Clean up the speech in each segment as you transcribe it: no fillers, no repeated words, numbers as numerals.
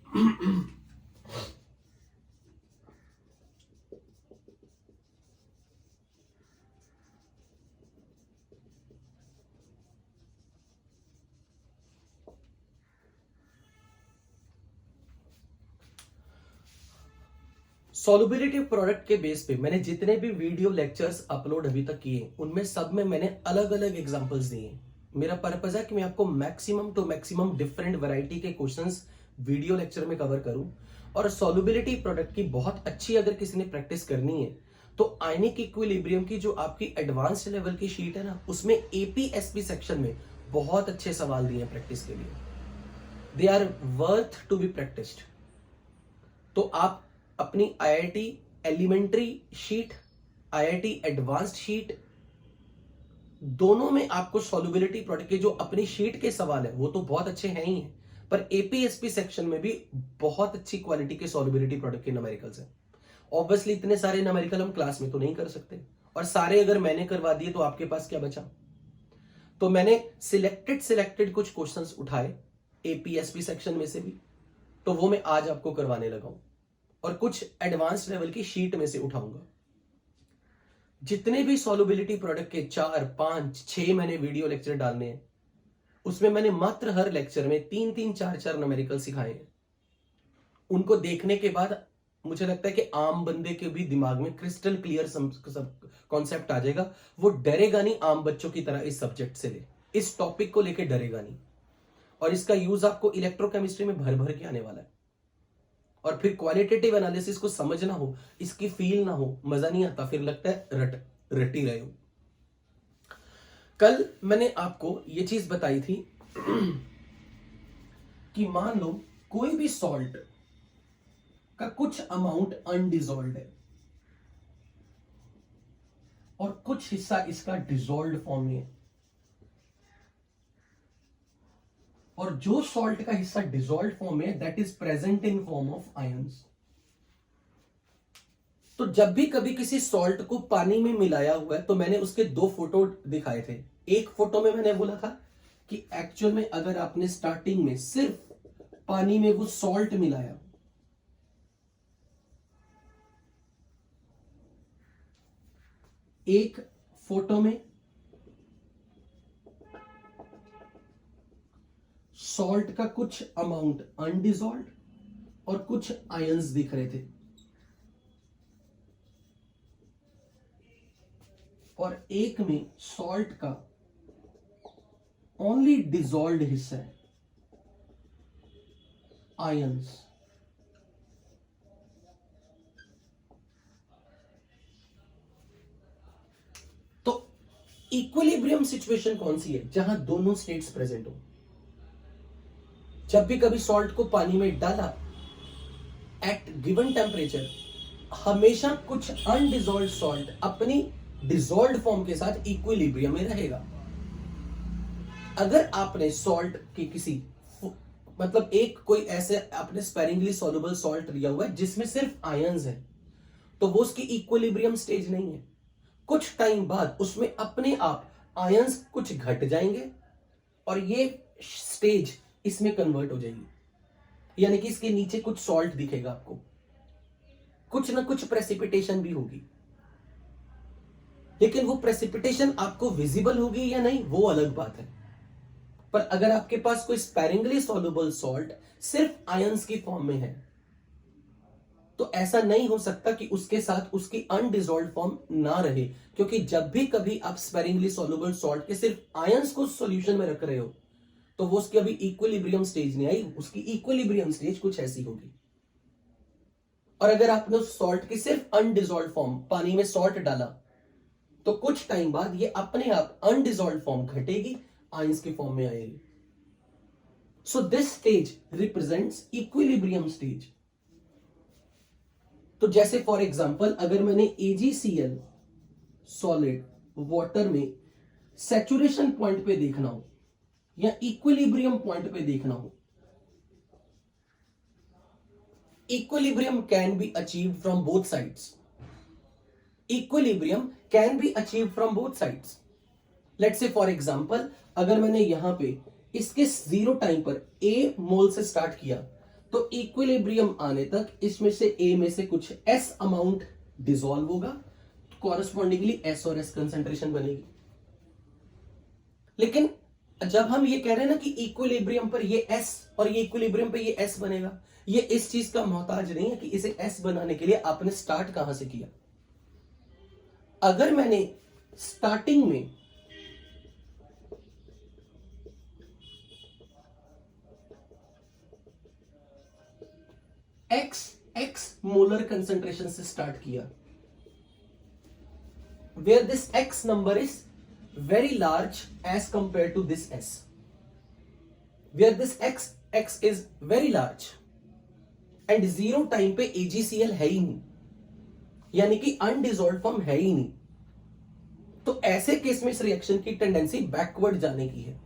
Solubility product के base पे मैंने जितने भी वीडियो लेक्चर्स अपलोड अभी तक किए उनमें सब में मैंने अलग अलग एग्जांपल्स दिए। मेरा पर्पस है कि मैं आपको maximum to maximum different variety के क्वेश्चंस वीडियो लेक्चर में कवर करूं। और सॉल्युबिलिटी प्रोडक्ट की बहुत अच्छी अगर किसी ने प्रैक्टिस करनी है तो आयनिक इक्विलिब्रियम की जो आपकी एडवांस्ड लेवल की शीट है ना, उसमें एपीएसपी सेक्शन में बहुत अच्छे सवाल दिए हैं प्रैक्टिस के लिए। They are worth to be practised. तो आप अपनी IIT elementary sheet, IIT advanced sheet, दोनों में आपको सॉल्युबिलिटी प्रोडक्ट के जो अपनी शीट के सवाल है वो तो बहुत अच्छे हैं ही हैं, पर एपीएसपी सेक्शन में भी बहुत अच्छी क्वालिटी के सॉल्युबिलिटी प्रोडक्ट के न्यूमेरिकल्स हैं। ऑब्वियसली इतने सारे न्यूमेरिकल हम क्लास में तो नहीं कर सकते, और सारे अगर मैंने करवा दिए तो आपके पास क्या बचा। तो मैंने सिलेक्टेड कुछ क्वेश्चंस उठाए एपीएसपी सेक्शन में से भी, तो वो मैं आज आपको करवाने लगा हूं, और कुछ एडवांस लेवल की शीट में से उठाऊंगा। जितने भी सॉल्युबिलिटी प्रोडक्ट के 4, 5, 6 मैंने वीडियो लेक्चर डालने हैं, उसमें मैंने मात्र हर लेक्चर में 3-3, 4-4 न्यूमेरिकल सिखाए हैं। उनको देखने के बाद मुझे लगता है कि आम बंदे के भी दिमाग में क्रिस्टल क्लियर कॉन्सेप्ट आ जाएगा। वो डरेगा नहीं आम बच्चों की तरह इस सब्जेक्ट से, इस टॉपिक को लेकर डरेगा नहीं। और इसका यूज आपको इलेक्ट्रोकेमिस्ट्री में भर भर के आने वाला है। और फिर क्वालिटेटिव एनालिसिस को समझना हो, इसकी फील ना हो, मजा नहीं आता, फिर लगता है रटी रहे हो। कल मैंने आपको यह चीज बताई थी कि मान लो कोई भी सॉल्ट का कुछ अमाउंट अनडिजॉल्व्ड है और कुछ हिस्सा इसका डिजॉल्व्ड फॉर्म में है, और जो सॉल्ट का हिस्सा डिजॉल्व्ड फॉर्म में that is present in form of ions. तो जब भी कभी किसी सॉल्ट को पानी में मिलाया हुआ है तो मैंने उसके 2 फोटो दिखाए थे। एक फोटो में मैंने बोला था कि एक्चुअल में अगर आपने स्टार्टिंग में सिर्फ पानी में वो सॉल्ट मिलाया, एक फोटो में सॉल्ट का कुछ अमाउंट अनडिजॉल्व्ड और कुछ आयंस दिख रहे थे, और एक में सॉल्ट का ओनली डिजॉल्व्ड हिस्सा है, आयंस। तो इक्विलिब्रियम सिचुएशन कौन सी है? जहां दोनों स्टेट्स प्रेजेंट हो। जब भी कभी सॉल्ट को पानी में डाला एट गिवन टेम्परेचर, हमेशा कुछ अनडिजॉल्व्ड सॉल्ट अपनी डिजॉल्व्ड फॉर्म के साथ इक्विलिब्रियम में रहेगा। अगर आपने सॉल्ट की किसी मतलब एक कोई ऐसे आपने स्पेरिंगली सॉल्युबल सॉल्ट लिया हुआ है जिसमें सिर्फ आयंस है, तो वो उसकी इक्विलिब्रियम स्टेज नहीं है। कुछ टाइम बाद उसमें अपने आप आयंस कुछ घट जाएंगे और ये स्टेज इसमें कन्वर्ट हो जाएगी, यानी कि इसके नीचे कुछ सॉल्ट दिखेगा आपको, कुछ ना कुछ प्रेसिपिटेशन भी होगी। लेकिन वो प्रेसिपिटेशन आपको विजिबल होगी या नहीं वो अलग बात है। पर अगर आपके पास कोई स्पेरिंगली सॉल्युबल सॉल्ट सिर्फ आयंस की फॉर्म में है, तो ऐसा नहीं हो सकता कि उसके साथ उसकी अनडिजॉल्व्ड फॉर्म ना रहे, क्योंकि जब भी कभी आप स्पेरिंगली सॉल्युबल सॉल्ट के सिर्फ आयंस को सॉल्यूशन में रख रहे हो तो वो उसकी अभी इक्विलिब्रियम स्टेज नहीं आई, उसकी इक्विलिब्रियम स्टेज कुछ ऐसी होगी। और अगर आपने उस सॉल्ट की सिर्फ अनडिजॉल्व्ड फॉर्म पानी में सॉल्ट डाला तो कुछ टाइम बाद ये अपने आप अनडिजॉल्व्ड फॉर्म घटेगी, आयंस की फॉर्म में आएगी। So this stage represents equilibrium stage. तो जैसे फॉर एग्जांपल अगर मैंने AgCl सॉलिड वाटर में सैचुरेशन पॉइंट पे देखना हो या इक्विलिब्रियम पॉइंट पे देखना हो, equilibrium can be achieved from both sides. Equilibrium can be achieved from both sides. Let's say for example अगर मैंने यहां पे इसके 0 टाइम पर A मोल से स्टार्ट किया तो इक्विलिब्रियम आने तक इसमें से ए में से कुछ एस अमाउंट डिसॉल्व होगा, कॉरस्पॉन्डिंगली एस और एस कंसेंट्रेशन बनेगी। लेकिन जब हम ये कह रहे हैं ना कि इक्विलिब्रियम पर ये एस और ये इक्विलिब्रियम पर ये एस बनेगा, ये इस चीज का मोहताज नहीं है कि इसे एस बनाने के लिए आपने स्टार्ट कहां से किया। अगर मैंने स्टार्टिंग में एक्स मोलर कंसेंट्रेशन से स्टार्ट किया, where this x number is very large as compared to this s, where this x is very large and zero time पे AgCl है ही नहीं, यानी कि अनडिसॉल्व्ड फॉर्म है ही नहीं, तो ऐसे केस में इस रिएक्शन की टेंडेंसी बैकवर्ड जाने की है।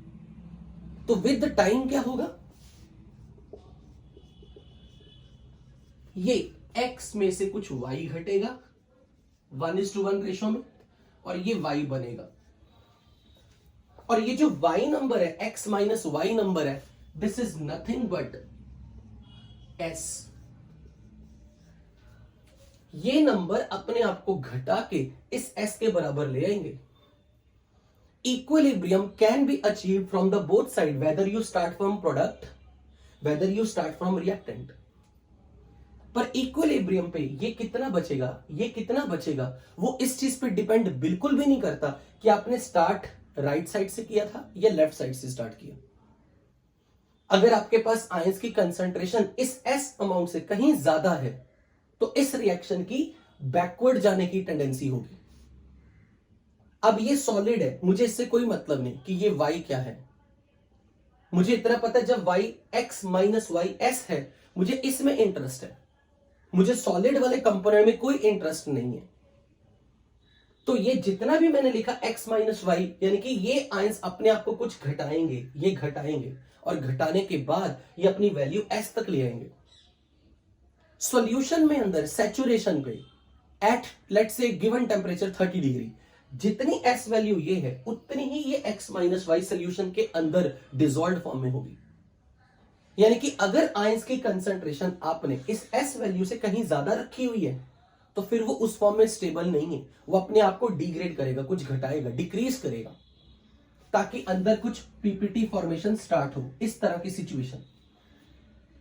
तो विद द टाइम क्या होगा, ये x में से कुछ y घटेगा 1:1 रेशो में, और ये y बनेगा। और ये जो y नंबर है, x माइनस y नंबर है, this is nothing but s। ये नंबर अपने आप को घटा के इस s के बराबर ले आएंगे। Equilibrium can be achieved from the both side, whether you start from product, whether you start from reactant. पर इक्विलिब्रियम पे ये कितना बचेगा, वो इस चीज पे डिपेंड बिल्कुल भी नहीं करता कि आपने स्टार्ट राइट साइड से किया था या लेफ्ट साइड से स्टार्ट किया। अगर आपके पास आयंस की कंसंट्रेशन इस एस अमाउंट से कहीं ज्यादा है, तो इस रिएक्शन की बैकवर्ड जाने की टेंडेंसी होगी। अब ये सॉलिड है, मुझे इससे कोई मतलब नहीं कि ये y क्या है, मुझे इतना पता है जब y x minus Y S है, मुझे इसमें इंटरेस्ट है, मुझे सॉलिड वाले कंपोनेंट में कोई इंटरेस्ट नहीं है। तो ये जितना भी मैंने लिखा x माइनस वाई, यानी कि ये आयंस अपने आप को कुछ घटाएंगे, ये घटाएंगे, और घटाने के बाद ये अपनी वैल्यू s तक ले आएंगे। सॉल्यूशन में अंदर सैचुरेशन पे at let's say given temperature 30 degree, जितनी s वैल्यू ये है, उतनी ही ये x माइनस वाई सोल्यूशन के अंदर डिसॉल्व्ड फॉर्म में होगी। यानी कि अगर आयंस की कंसंट्रेशन आपने इस s वैल्यू से कहीं ज्यादा रखी हुई है, तो फिर वो उस फॉर्म में स्टेबल नहीं है, वो अपने आप को डिग्रेड करेगा, कुछ घटाएगा, डिक्रीज करेगा, ताकि अंदर कुछ पीपीटी फॉर्मेशन स्टार्ट हो। इस तरह की सिचुएशन,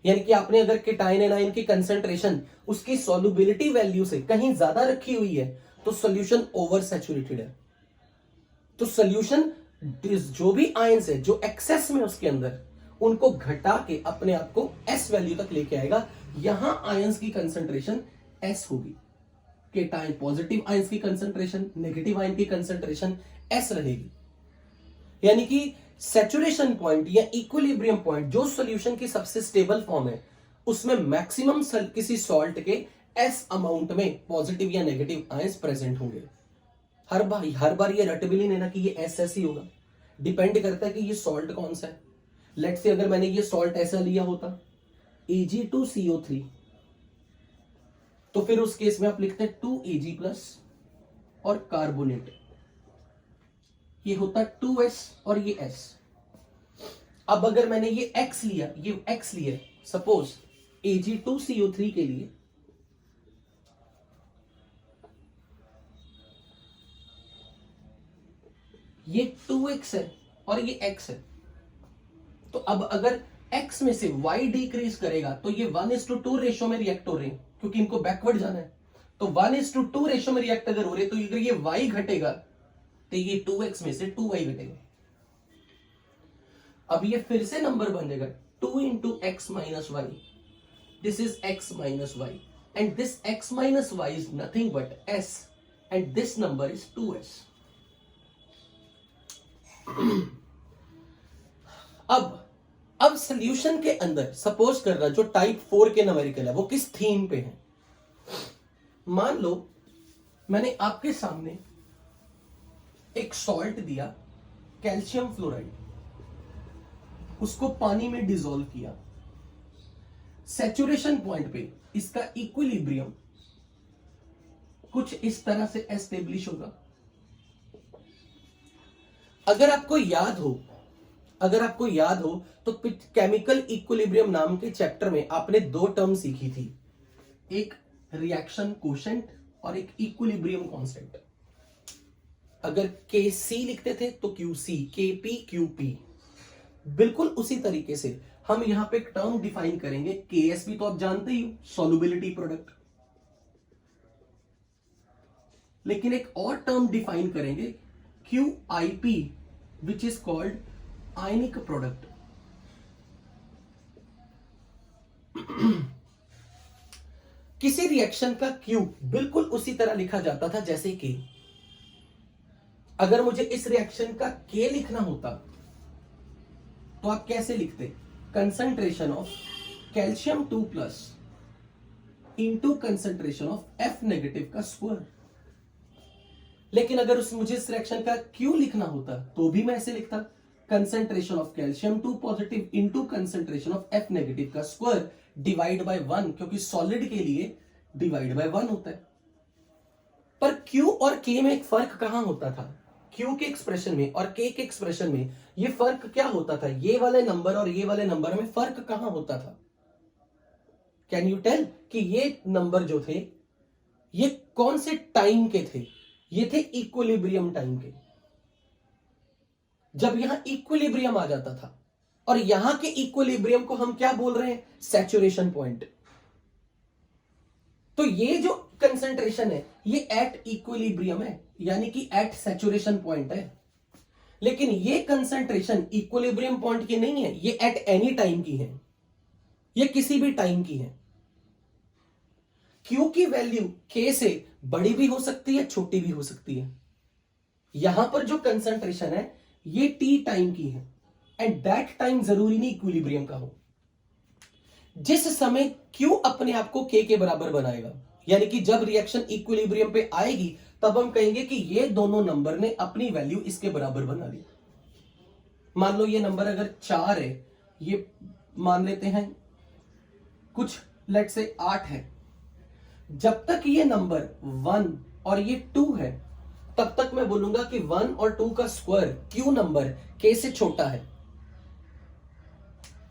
यानी कि आपने अगर केटाइन एनायन की कंसंट्रेशन उसकी सॉल्युबिलिटी वैल्यू से कहीं ज्यादा रखी हुई है, तो सॉल्यूशन ओवर सैचुरेटेड है। तो सॉल्यूशन जो भी आयंस है जो एक्सेस में उसके अंदर, उनको घटा के अपने आप को एस वैल्यू तक लेके आएगा। यहां आयंस की कंसंट्रेशन एस होगी, केटाइन पॉजिटिव आयंस की कंसंट्रेशन, नेगेटिव आयन की कंसंट्रेशन एस रहेगी। यानी कि सैचुरेशन पॉइंट या इक्विलिब्रियम पॉइंट जो सॉल्यूशन की सबसे स्टेबल फॉर्म है, उसमें मैक्सिमम किसी सॉल्ट के एस अमाउंट में पॉजिटिव या नेगेटिव आयंस प्रेजेंट होंगे। हर बार ये रट भी नहीं लेना कि ये एस ही होगा, डिपेंड करता है कि ये सॉल्ट कौन सा है। लेट्स से अगर मैंने ये सॉल्ट ऐसा लिया होता Ag2CO3, तो फिर उस केस में आप लिखते हैं 2Ag प्लस और कार्बोनेट, ये होता 2S और ये S। अब अगर मैंने ये X लिया, सपोज Ag2CO3 के लिए ये 2x है और ये x है, तो अब अगर x में से y डिक्रीज करेगा तो ये 1:2 रेशो में रिएक्ट हो रहे हैं, क्योंकि इनको बैकवर्ड जाना है। तो 1:2 रेशो में रिएक्ट अगर हो रहे, तो अगर ये y घटेगा तो ये 2x में से 2y घटेगा। अब ये फिर से नंबर बन जाएगा 2 into x minus y, this is x minus y, and this x minus y is nothing but s, and this number is 2s। अब सॉल्यूशन के अंदर सपोज कर रहा जो टाइप 4 के न्यूमेरिकल है, वो किस थीम पे है। मान लो मैंने आपके सामने एक सॉल्ट दिया, कैल्शियम फ्लोराइड, उसको पानी में डिसॉल्व किया। सैचुरेशन पॉइंट पे इसका इक्विलिब्रियम कुछ इस तरह से एस्टेब्लिश होगा। अगर आपको याद हो, अगर आपको याद हो तो केमिकल इक्विलिब्रियम नाम के चैप्टर में आपने दो टर्म सीखी थी, एक रिएक्शन कोशेंट और एक इक्विलिब्रियम कांस्टेंट। अगर Kc लिखते थे तो Qc, Kp Qp। बिल्कुल उसी तरीके से हम यहां पे एक टर्म डिफाइन करेंगे, Ks भी तो आप जानते ही हो, सॉल्युबिलिटी प्रोडक्ट। लेकिन एक और टर्म डिफाइन करेंगे QIP which is called ionic product. किसी रिएक्शन का Q बिल्कुल उसी तरह लिखा जाता था जैसे कि अगर मुझे इस रिएक्शन का K लिखना होता तो आप कैसे लिखते? Concentration of calcium 2 plus into concentration of F negative का स्क्वायर। लेकिन अगर मुझे इस रिएक्शन का Q लिखना होता तो भी मैं ऐसे लिखता, concentration of calcium 2 positive into concentration of F negative का स्क्वायर डिवाइड बाय 1, क्योंकि सॉलिड के लिए डिवाइड बाय 1 होता है। पर Q और K में एक फर्क कहां होता था? Q के एक्सप्रेशन में और K के एक्सप्रेशन में ये फर्क क्या होता था? ये वाले नंबर और ये वाले नंबर में फर्क कहां होता था? कैन यू टेल कि ये नंबर जो थे ये कौन से टाइम के थे? ये थे इक्विलिब्रियम टाइम के। जब यहां इक्विलिब्रियम आ जाता था, और यहां के इक्विलिब्रियम को हम क्या बोल रहे हैं? Saturation point. तो ये जो कंसंट्रेशन है ये एट इक्विलिब्रियम है, यानी कि एट सैचुरेशन पॉइंट है। लेकिन ये कंसंट्रेशन इक्विलिब्रियम पॉइंट की नहीं है, ये एट एनी टाइम की है, ये किसी भी टाइम की है। Q की वैल्यू K से बड़ी भी हो सकती है, छोटी भी हो सकती है। यहां पर जो कंसंट्रेशन है ये T टाइम की है, एंड दैट टाइम जरूरी नहीं इक्विलिब्रियम का हो। जिस समय Q अपने आप को K के बराबर बनाएगा, यानी कि जब रिएक्शन इक्विलिब्रियम पे आएगी तब हम कहेंगे कि ये दोनों नंबर ने अपनी वैल्यू इसके बराबर बना ली। मान लो ये नंबर अगर 4 है, ये मान लेते हैं कुछ लेट से 8 है। जब तक ये नंबर 1 और ये 2 है तब तक मैं बोलूंगा कि 1 और 2 का स्क्वायर Q नंबर K से छोटा है।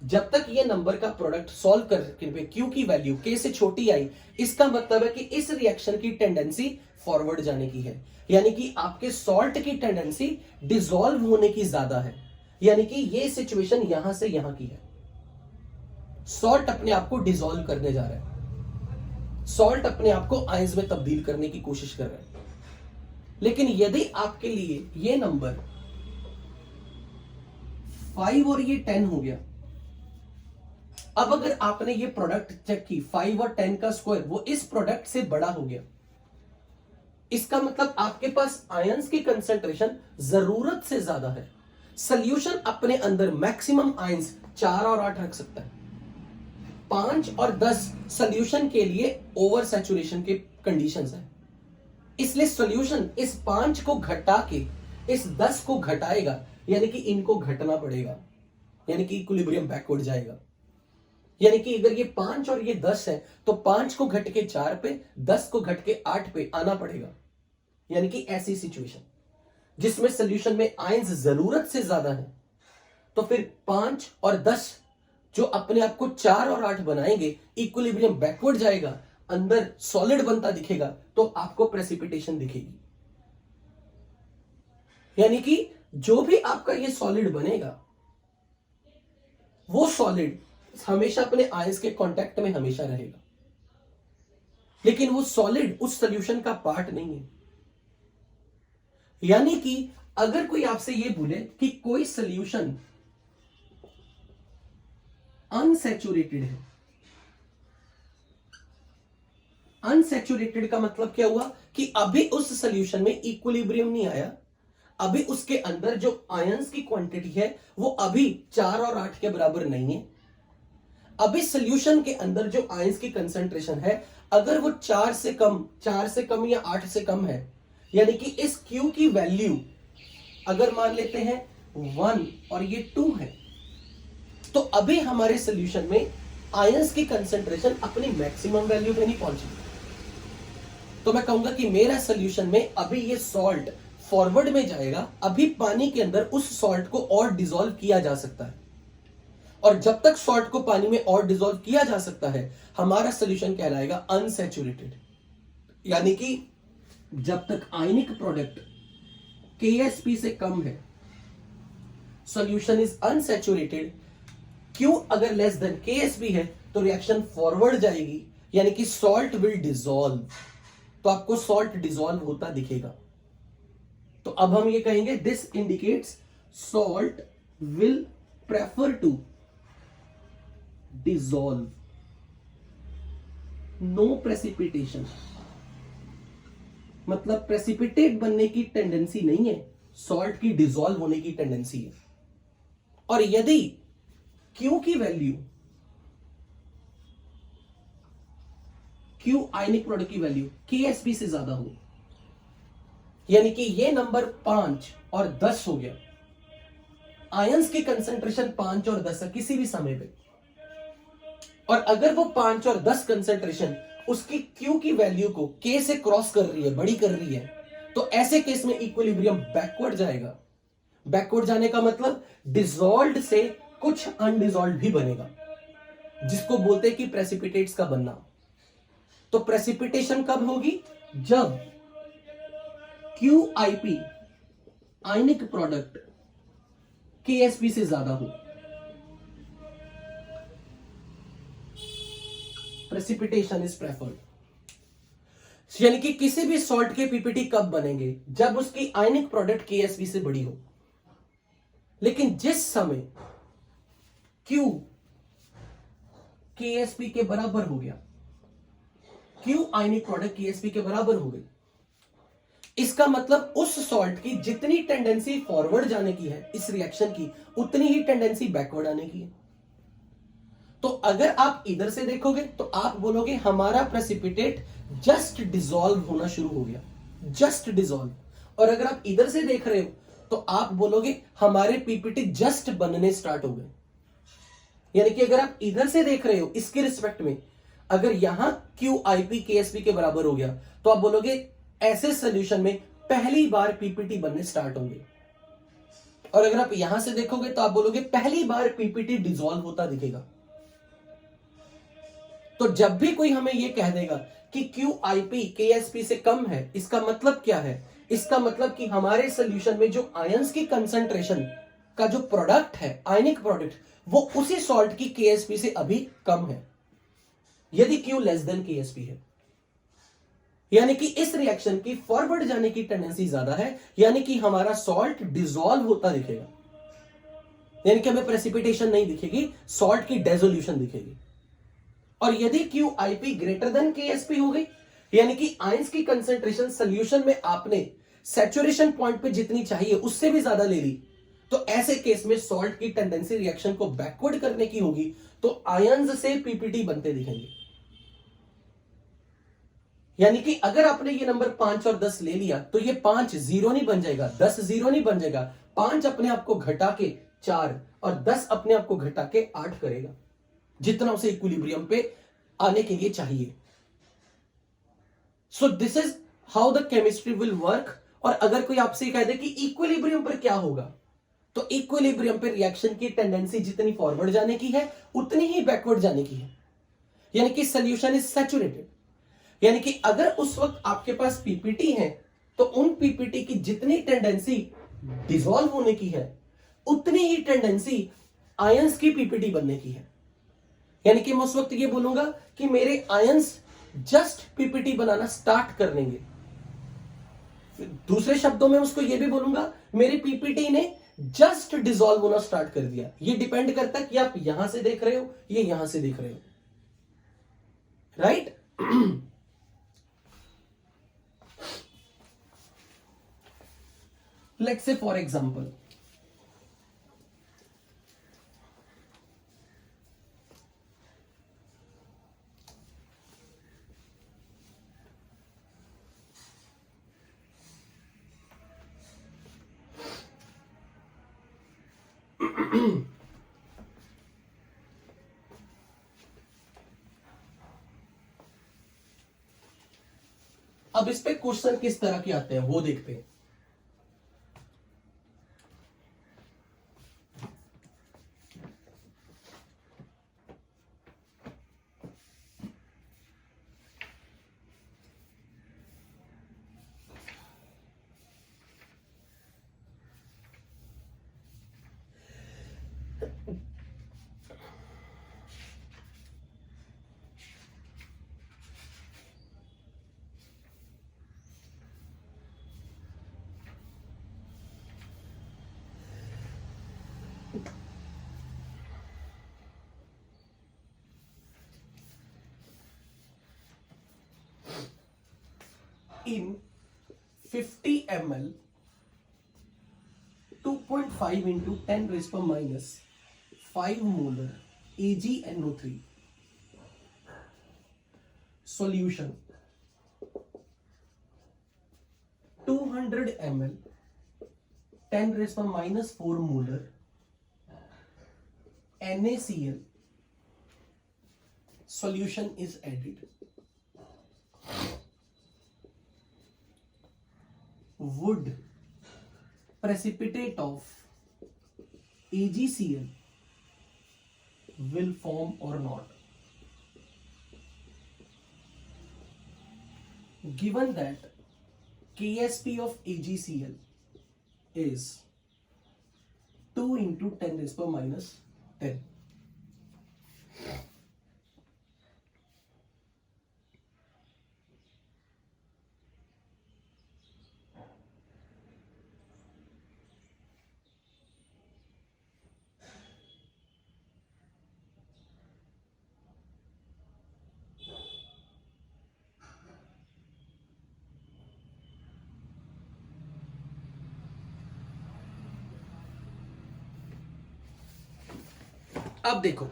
जब तक ये नंबर का प्रोडक्ट सॉल्व करके Q की वैल्यू K से छोटी आई, इसका मतलब है कि इस रिएक्शन की टेंडेंसी फॉरवर्ड जाने की है, यानी कि आपके सॉल्ट की टेंडेंसी डिसॉल्व होने की ज्यादा है। यानी कि ये सिचुएशन यहां से यहां की है, सॉल्ट अपने आप को डिसॉल्व करने जा रहा है, सॉल्ट अपने आप को आयंस में तब्दील करने की कोशिश कर रहा है। लेकिन यदि आपके लिए ये नंबर 5 और ये 10 हो गया, अब अगर आपने ये प्रोडक्ट चेक की 5 और 10 का स्क्वायर वो इस प्रोडक्ट से बड़ा हो गया, इसका मतलब आपके पास आयंस की कंसंट्रेशन जरूरत से ज्यादा है। सॉल्यूशन अपने अंदर मैक्सिमम आयंस 4 और 8 रख सकता है। 5 और 10 सॉल्यूशन के लिए ओवर सैचुरेशन के कंडीशंस है, इसलिए सॉल्यूशन इस 5 को घटा के इस 10 को घटाएगा, यानी कि इनको घटना पड़ेगा, यानी कि इक्विलिब्रियम बैकवर्ड जाएगा। यानी कि अगर ये 5 और ये 10 है तो 5 को घट के 4 पे, 10 को घट के 8 पे आना पड़ेगा। यानी कि ऐसी सिचुएशन जिसमें सॉल्यूशन में आयंस जरूरत से ज्यादा है, तो फिर 5 और 10 जो अपने आप को 4 और 8 बनाएंगे, इक्विलिब्रियम बैकवर्ड जाएगा, अंदर सॉलिड बनता दिखेगा, तो आपको प्रेसिपिटेशन दिखेगी। यानी कि जो भी आपका ये सॉलिड बनेगा वो सॉलिड हमेशा अपने आयंस के कांटेक्ट में हमेशा रहेगा, लेकिन वो सॉलिड उस सॉल्यूशन का पार्ट नहीं है। यानी कि अगर कोई आपसे ये बोले कि कोई सॉल्यूशन अनसैचुरेटेड है, अनसैचुरेटेड का मतलब क्या हुआ कि अभी उस सॉल्यूशन में इक्विलिब्रियम नहीं आया, अभी उसके अंदर जो आयंस की क्वांटिटी है वो अभी 4 और 8 के बराबर नहीं है। अभी सॉल्यूशन के अंदर जो आयंस की कंसंट्रेशन है अगर वो 4 से कम या 8 से कम है, यानी कि इस Q की वैल्यू अगर मान लेते हैं 1 और ये 2 है, तो अभी हमारे सॉल्यूशन में आयंस की कंसंट्रेशन अपनी मैक्सिमम वैल्यू पे नहीं पहुंची। तो मैं कहूंगा कि मेरा सॉल्यूशन में अभी ये सॉल्ट फॉरवर्ड में जाएगा, अभी पानी के अंदर उस सॉल्ट को और डिसॉल्व किया जा सकता है। और जब तक सॉल्ट को पानी में और डिसॉल्व किया जा सकता है, हमारा सोल्यूशन कहलाएगा अनसैचुरेटेड। यानी कि जब तक आयनिक प्रोडक्ट KSP से कम है, सॉल्यूशन इज अनसैचुरेटेड। Q अगर लेस देन KSP है तो रिएक्शन फॉरवर्ड जाएगी, यानी कि सॉल्ट विल डिसॉल्व। तो आपको सॉल्ट डिसॉल्व होता दिखेगा। तो अब हम ये कहेंगे this indicates salt will prefer to dissolve, no precipitation. मतलब प्रेसिपिटेट बनने की टेंडेंसी नहीं है, सॉल्ट की डिसॉल्व होने की टेंडेंसी है। और यदि Q की वैल्यू, Q आयनिक प्रोडक्ट की वैल्यू KSP से ज्यादा हो, यानी कि ये नंबर 5 और 10 हो गया, आयंस की कंसेंट्रेशन 5 और 10 है किसी भी समय पे, और अगर वो 5 और 10 कंसेंट्रेशन उसकी Q की वैल्यू को K से क्रॉस कर रही है, बड़ी कर रही है, तो ऐसे केस में इक्विलिब्रियम बैकवर्ड जाएगा। बैकवर्ड जाने का मतलब डिसॉल्व्ड से कुछ अनडिसॉल्व्ड भी बनेगा, जिसको बोलते हैं कि प्रेसिपिटेट्स का बनना। तो प्रेसिपिटेशन कब होगी? जब QIP आयनिक प्रोडक्ट KSP से ज्यादा हो। Precipitation is preferred. यानी कि किसी भी सॉल्ट के पीपीटी कब बनेंगे? जब उसकी आयनिक प्रोडक्ट KSP से बड़ी हो। लेकिन जिस समय Q KSP के बराबर हो गया, Q आयनिक प्रोडक्ट KSP के बराबर हो गई, इसका मतलब उस सॉल्ट की जितनी टेंडेंसी फॉरवर्ड जाने की है इस रिएक्शन की, उतनी ही टेंडेंसी बैकवर्ड आने की है। तो अगर आप इधर से देखोगे तो आप बोलोगे हमारा प्रेसिपिटेट जस्ट डिसॉल्व होना शुरू हो गया, जस्ट डिसॉल्व। और अगर आप इधर से देख रहे हो तो आप बोलोगे हमारे पीपीटी जस्ट बनने स्टार्ट हो गए। यानी कि अगर आप इधर से देख रहे हो इसके रिस्पेक्ट में, अगर यहां QIP KSP के बराबर हो गया तो आप बोलोगे ऐसे सॉल्यूशन में पहली बार पीपीटी बनने स्टार्ट होंगे। और अगर आप यहां से देखोगे तो आप बोलोगे पहली बार पीपीटी डिसॉल्व होता दिखेगा। तो जब भी कोई हमें यह कह देगा कि QIP KSP से कम है, इसका मतलब क्या है? इसका मतलब कि हमारे सॉल्यूशन में जो आयंस की कंसंट्रेशन का जो प्रोडक्ट है, आयनिक प्रोडक्ट, वो उसी सॉल्ट की KSP से अभी कम है, यदि Q लेस देन KSP है। यानी कि इस रिएक्शन की फॉरवर्ड जाने की टेंडेंसी ज्यादा है, यानी कि हमारा सॉल्ट डिसॉल्व होता दिखेगा। यानी कि हमें प्रेसिपिटेशन नहीं दिखेगी, सॉल्ट की डेसोल्यूशन दिखेगी। और यदि QIP ग्रेटर देन KSP हो गई, यानी कि आयंस की कंसेंट्रेशन सॉल्यूशन में आपने सैचुरेशन पॉइंट पे जितनी चाहिए उससे भी ज्यादा ले ली, तो ऐसे केस में सॉल्ट की टेंडेंसी रिएक्शन को बैकवर्ड करने की होगी, तो आयंस से पीपीटी बनते दिखेंगे। यानी कि अगर आपने ये नंबर 5 और 10 ले लिया तो ये 5 जीरो नहीं बन जाएगा, 10 जीरो नहीं बन जाएगा, 5 अपने आप को घटा के 4 और 10 अपने आप को घटा के 8 करेगा, जितना उसे इक्विलिब्रियम पे आने के लिए चाहिए। So this is how the chemistry will work. और अगर कोई आपसे कह दे कि इक्विलिब्रियम पर क्या होगा, तो इक्विलिब्रियम पे रिएक्शन की टेंडेंसी जितनी फॉरवर्ड जाने की है उतनी ही बैकवर्ड जाने की है, यानी कि सॉल्यूशन इज सैचुरेटेड। यानी कि अगर उस वक्त आपके पास पीपीटी है तो उन पीपीटी की जितनी टेंडेंसी डिसॉल्व होने की है उतनी ही टेंडेंसी आयंस की पीपीटी बनने की है। यानी कि मैं उस वक्त ये बोलूंगा कि मेरे आयंस जस्ट पीपीटी बनाना स्टार्ट कर देंगे। दूसरे शब्दों में उसको ये भी बोलूंगा मेरी पीपीटी ने जस्ट डिसॉल्व होना स्टार्ट कर दिया। ये डिपेंड करता है कि आप यहां से देख रहे हो, ये यहां से देख रहे हो, right? Let's say for example, अब इस पे क्वेश्चन किस तरह के आते हैं वो देखते हैं। in 50 ml 2.5 into 10 raised per minus 5 molar AgNO3 solution 200 ml 10 raised per minus 4 molar NaCl solution is added. Would precipitate of AgCl will form or not? Given that Ksp of AgCl is 2 into 10 raised per minus 10. अब देखो,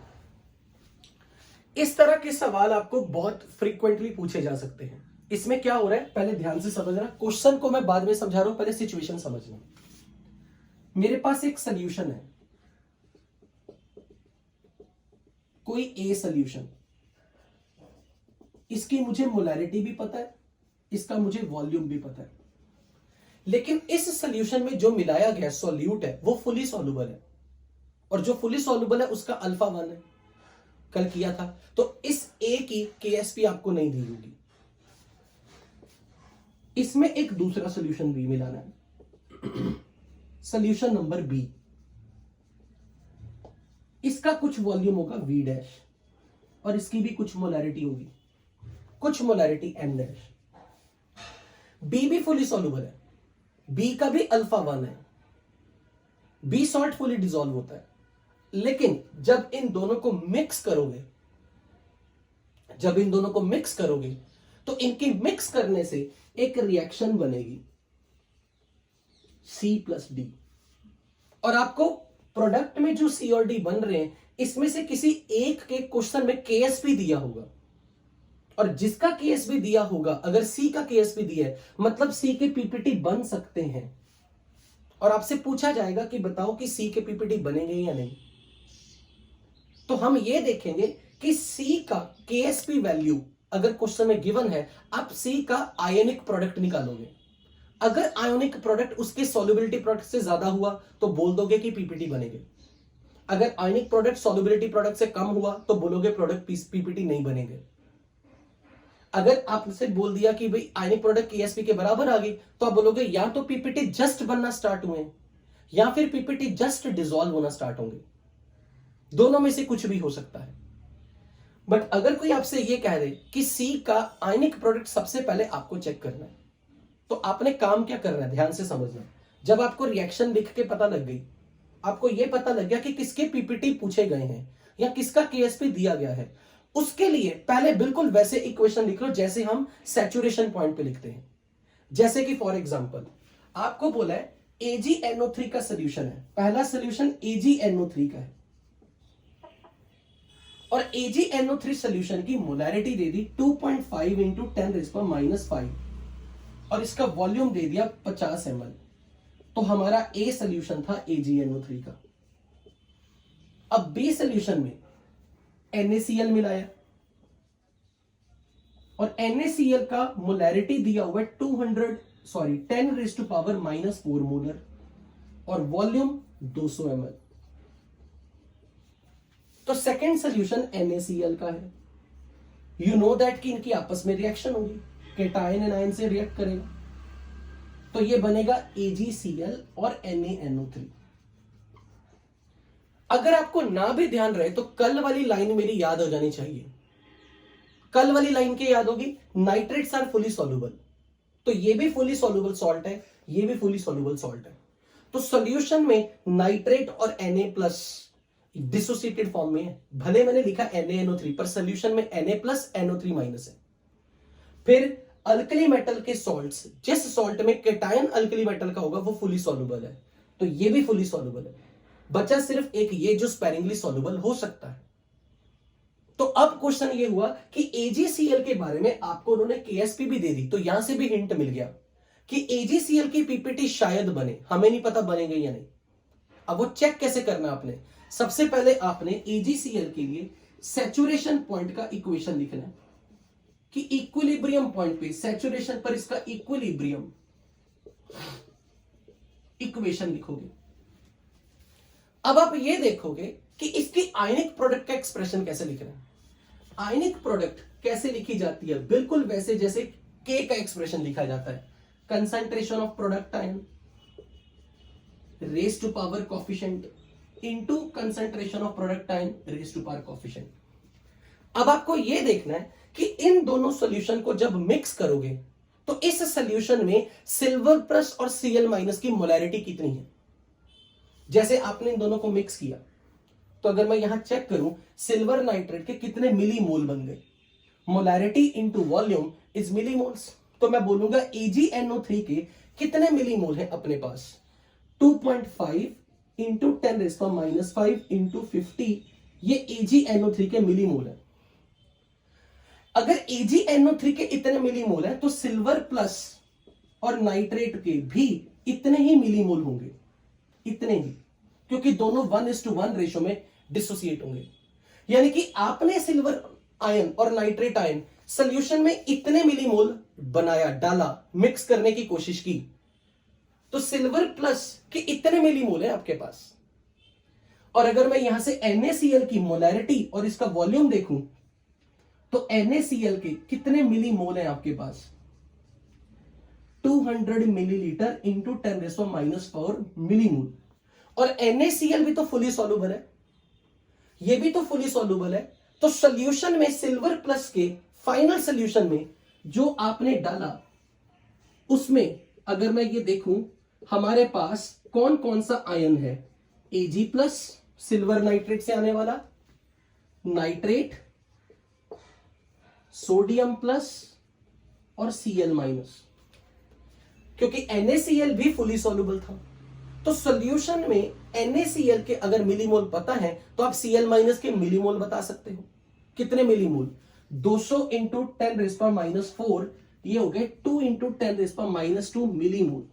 इस तरह के सवाल आपको बहुत frequently पूछे जा सकते हैं. इसमें क्या हो रहा है पहले ध्यान से समझना. क्वेश्चन को मैं बाद में समझा रहा हूं, पहले सिचुएशन समझना. मेरे पास एक सॉल्यूशन है, कोई ए सॉल्यूशन. इसकी मुझे मोलैरिटी भी पता है, इसका मुझे वॉल्यूम भी पता है. लेकिन इस सॉल्यूशन में जो मिलाया गया सॉल्यूट है वो फुली सॉल्युबल है, और जो फुली सॉल्युबल है उसका अल्फा 1 है. कल किया था. तो इस ए की केएसपी आपको नहीं दी होगी. इसमें एक दूसरा सॉल्यूशन बी मिलाना है, सॉल्यूशन नंबर बी. इसका कुछ वॉल्यूम होगा वी डैश, और इसकी भी कुछ मोलैरिटी होगी, कुछ मोलैरिटी एम डैश. बी भी फुली सॉल्युबल है, बी का भी अल्फा 1 है. बी सॉल्ट फुली डिसॉल्व होता है. लेकिन जब इन दोनों को मिक्स करोगे, तो इनकी मिक्स करने से एक रिएक्शन बनेगी C प्लस डी. और आपको प्रोडक्ट में जो C और D बन रहे हैं, इसमें से किसी एक के क्वेश्चन में KSP दिया होगा, और जिसका KSP दिया होगा, अगर C का KSP दिया है, मतलब C के PPT बन सकते हैं. और आपसे पूछा जाएगा कि बताओ कि C के PPT बनेंगे या नहीं. तो हम ये देखेंगे कि C का KSP वैल्यू अगर क्वेश्चन में गिवन है, आप C का आयोनिक प्रोडक्ट निकालोगे. अगर आयोनिक प्रोडक्ट उसके सॉल्युबिलिटी प्रोडक्ट से ज्यादा हुआ तो बोल दोगे कि पीपीटी बनेंगे. अगर आयोनिक प्रोडक्ट सॉल्युबिलिटी प्रोडक्ट से कम हुआ तो बोलोगे प्रोडक्ट पीपीटी नहीं बनेंगे. अगर आपसे बोल दिया कि भाई आयोनिक प्रोडक्ट केएसपी के बराबर आ गई, तो आप बोलोगे या तो पीपीटी जस्ट बनना स्टार्ट हुए या फिर पीपीटी जस्ट डिसॉल्व होना स्टार्ट होंगे. दोनों में से कुछ भी हो सकता है. बट अगर कोई आपसे यह कह दे कि सी का आयनिक प्रोडक्ट सबसे पहले आपको चेक करना है, तो आपने काम क्या करना है ध्यान से समझना. जब आपको रिएक्शन लिख के पता लग गई, आपको यह पता लग गया कि किसके पीपीटी पूछे गए हैं या किसका केएसपी दिया गया है, उसके लिए पहले बिल्कुल वैसे इक्वेशन लिख लो जैसे हम सैचुरेशन पॉइंट पे लिखते हैं. जैसे कि फॉर एग्जांपल आपको बोला है AgNO3 का सॉल्यूशन है, पहला सॉल्यूशन AgNO3 का है, और AgNO3 सॉल्यूशन की मोलैरिटी दे दी 2.5 इंटू 10⁻⁻⁵, और इसका वॉल्यूम दे दिया 50 ml. तो हमारा ए सॉल्यूशन था AgNO3 का. अब बी सॉल्यूशन में NaCl मिलाया, और NaCl का मोलैरिटी दिया हुआ है 10⁻⁻⁴ मोलर, और वॉल्यूम 200 ml. तो सेकेंड सॉल्यूशन NaCl का है. यू नो दैट कि इनकी आपस में रिएक्शन होगी, केटायन एनायन से रिएक्ट करेगा, तो ये बनेगा AgCl और NaNO3. अगर आपको ना भी ध्यान रहे तो कल वाली लाइन मेरी याद हो जानी चाहिए. कल वाली लाइन के याद होगी, नाइट्रेट्स आर फुली सॉल्युबल. तो ये भी फुली सॉल्युबल सॉल्ट है, ये भी फुली सॉल्युबल सॉल्ट है. तो सॉल्यूशन में नाइट्रेट और Na+ डिसोसिएटेड फॉर्म में है. भले मैंने लिखा NaNO3 पर सॉल्यूशन में Na+ NO3- है. फिर अल्कली मेटल के सॉल्ट्स, जिस सॉल्ट में केटायन अल्कली मेटल का होगा वो फुली सॉल्युबल है, तो ये भी फुली सॉल्युबल है। बचा सिर्फ एक ये जो स्पेरिंगली सॉल्युबल हो सकता है। तो अब क्वेश्चन ये हुआ कि AgCl के बारे में आपको उन्होंने KSP भी दे दी, तो यहां से भी हिंट मिल गया कि AgCl की पीपीटी शायद बने, हमें नहीं पता बनेगा या नहीं। अब वो चेक कैसे करना आपने, सबसे पहले आपने AgCl के लिए सैचुरेशन पॉइंट का इक्वेशन लिखना है कि इक्विलिब्रियम पॉइंट पे, सैचुरेशन पर इसका इक्विलिब्रियम इक्वेशन लिखोगे। अब आप ये देखोगे कि इसकी आयनिक प्रोडक्ट का एक्सप्रेशन कैसे लिखना है। आयनिक प्रोडक्ट कैसे लिखी जाती है, बिल्कुल वैसे जैसे K का एक्सप्रेशन लिखा जाता है, concentration of product ion raise to power coefficient into concentration of product ion raise to power coefficient. अब आपको यह देखना है कि इन दोनों सॉल्यूशन को जब मिक्स करोगे तो इस सॉल्यूशन में सिल्वर प्लस और Cl माइनस की मोलैरिटी कितनी है। जैसे आपने इन दोनों को मिक्स किया, तो अगर मैं यहां चेक करूं सिल्वर नाइट्रेट के कितने मिली मोल बन गए, molarity into volume is milli moles, तो मैं बोलूंगा AgNO3 के कितने मिली मोल है अपने पास, 2.5 इंटू 10⁻⁵ इंटू 50, ये AgNO3 के मिली मोल है। अगर AgNO3 के इतने मिली मोल है तो सिल्वर प्लस और नाइट्रेट के भी इतने ही मिली मोल होंगे, इतने ही, क्योंकि दोनों 1:1 रेशो में डिसोसिएट होंगे। यानी कि आपने सिल्वर आयन और नाइट्रेट आयन सॉल्यूशन में इतने मिलीमोल बनाया, डाला, मिक्स करने की कोशिश की, तो सिल्वर प्लस के इतने मिलीमोल है आपके पास। और अगर मैं यहां से NaCl की मोलैरिटी और इसका वॉल्यूम देखूं तो NaCl के कितने मिलीमोल है आपके पास, 200 मिलीलीटर इंटू 10⁻⁴ मिलीमोल। और NaCl भी तो फुली सॉल्युबल है, ये भी तो फुली सॉल्युबल है। तो सॉल्यूशन में सिल्वर प्लस के फाइनल सॉल्यूशन में जो आपने डाला उसमें अगर मैं ये देखूं हमारे पास कौन कौन सा आयन है, Ag प्लस सिल्वर नाइट्रेट से आने वाला, नाइट्रेट, सोडियम प्लस और Cl माइनस, क्योंकि NaCl भी फुली सॉल्युबल था। तो सॉल्यूशन में NaCl के अगर मिलीमोल पता है तो आप Cl माइनस के मिलीमोल बता सकते हो। कितने मिलीमोल, 200 इंटू 10⁻⁴, ये हो गए 2 इंटू 10⁻² मिलीमोल।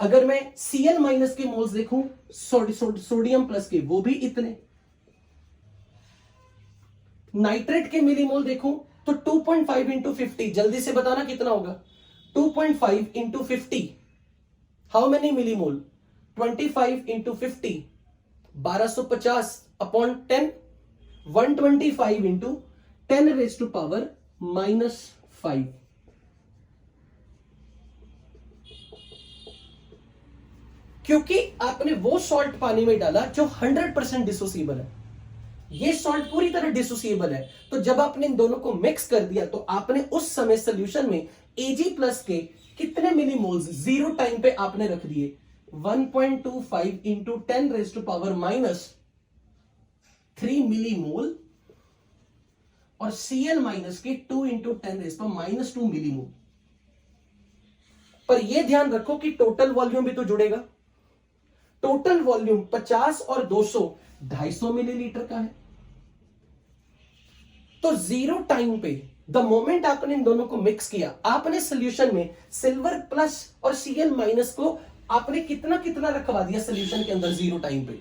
अगर मैं Cl माइनस के मोल्स देखूं सोडियम प्लस के, वो भी इतने। नाइट्रेट के मिलीमोल देखूं तो 2.5 इंटू 50, जल्दी से बताना कितना होगा, 2.5 into 50, how many millimole, 25 into 50, 1250 upon 10, 125 into 10⁻⁻⁵। क्योंकि आपने वो सॉल्ट पानी में डाला जो 100% डिसोसिएबल है, ये सॉल्ट पूरी तरह डिसोसिएबल है। तो जब आपने इन दोनों को मिक्स कर दिया तो आपने उस समय सॉल्यूशन में Ag प्लस के कितने मिलीमोल्स जीरो टाइम पे आपने रख दिए, 1.25 इंटू 10⁻³ मिलीमोल, और Cl माइनस के 2 इंटू 10⁻² मिलीमोल। पर यह ध्यान रखो कि टोटल वॉल्यूम भी तो जुड़ेगा। टोटल वॉल्यूम 50 और 200 250 मिलीलीटर का है। तो जीरो टाइम पे द मोमेंट आपने इन दोनों को मिक्स किया, आपने सॉल्यूशन में सिल्वर प्लस और Cl माइनस को आपने कितना कितना रखवा दिया सॉल्यूशन के अंदर जीरो टाइम पे।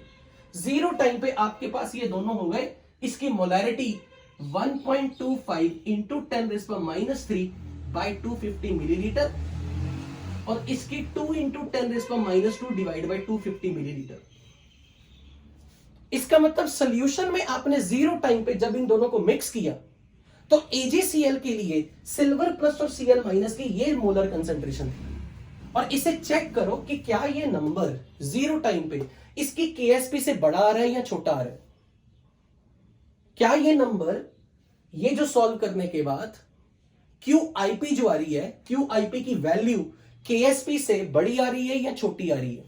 जीरो टाइम पे आपके पास ये दोनों हो गए, इसकी मोलैरिटी 1.25 इंटू 10⁻³ बाई 250 मिलीलीटर, और इसकी 2 इंटू 10⁻² डिवाइड बाई 250 मिलीलीटर। इसका मतलब सॉल्यूशन में आपने जीरो टाइम पे जब इन दोनों को मिक्स किया तो AgCl के लिए सिल्वर प्लस और Cl माइनस की ये मोलर कंसेंट्रेशन थी। और इसे चेक करो कि क्या ये नंबर जीरो टाइम पे इसकी KSP से बड़ा आ रहा है या छोटा आ रहा है। क्या ये नंबर, ये जो सॉल्व करने के बाद QIP जो आ रही है, QIP की वैल्यू KSP से बड़ी आ रही है या छोटी आ रही है,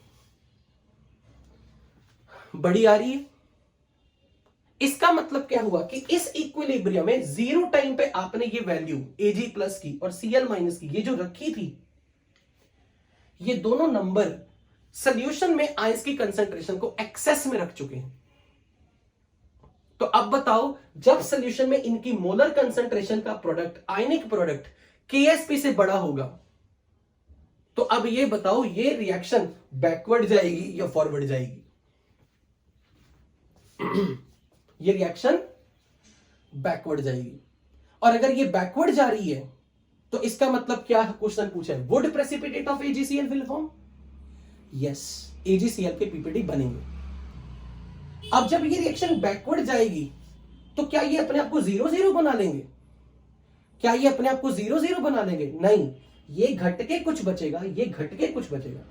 बड़ी आ रही है। इसका इसका मतलब क्या हुआ कि इस इक्विलिब्रियम में जीरो टाइम पे आपने ये वैल्यू Ag प्लस की और Cl माइनस की ये जो रखी थी, ये दोनों नंबर सोल्यूशन में आयंस की कंसंट्रेशन को एक्सेस में रख चुके हैं। तो अब बताओ, जब सोल्यूशन में इनकी मोलर कंसंट्रेशन का प्रोडक्ट, आयनिक प्रोडक्ट Ksp से बड़ा होगा, तो अब ये बताओ ये रिएक्शन बैकवर्ड जाएगी या फॉरवर्ड जाएगी? ये रिएक्शन बैकवर्ड जाएगी। और अगर ये बैकवर्ड जा रही है तो इसका मतलब क्या क्वेश्चन पूछा है, would precipitate of AgCl will form? Yes, AgCl के पीपीटी बनेंगे। अब जब ये रिएक्शन बैकवर्ड जाएगी तो क्या ये अपने आप को 0-0 बना लेंगे? क्या ये अपने आप को 0-0 बना लेंगे? नहीं, ये घट के कुछ बचेगा, ये घट के कुछ बचेगा,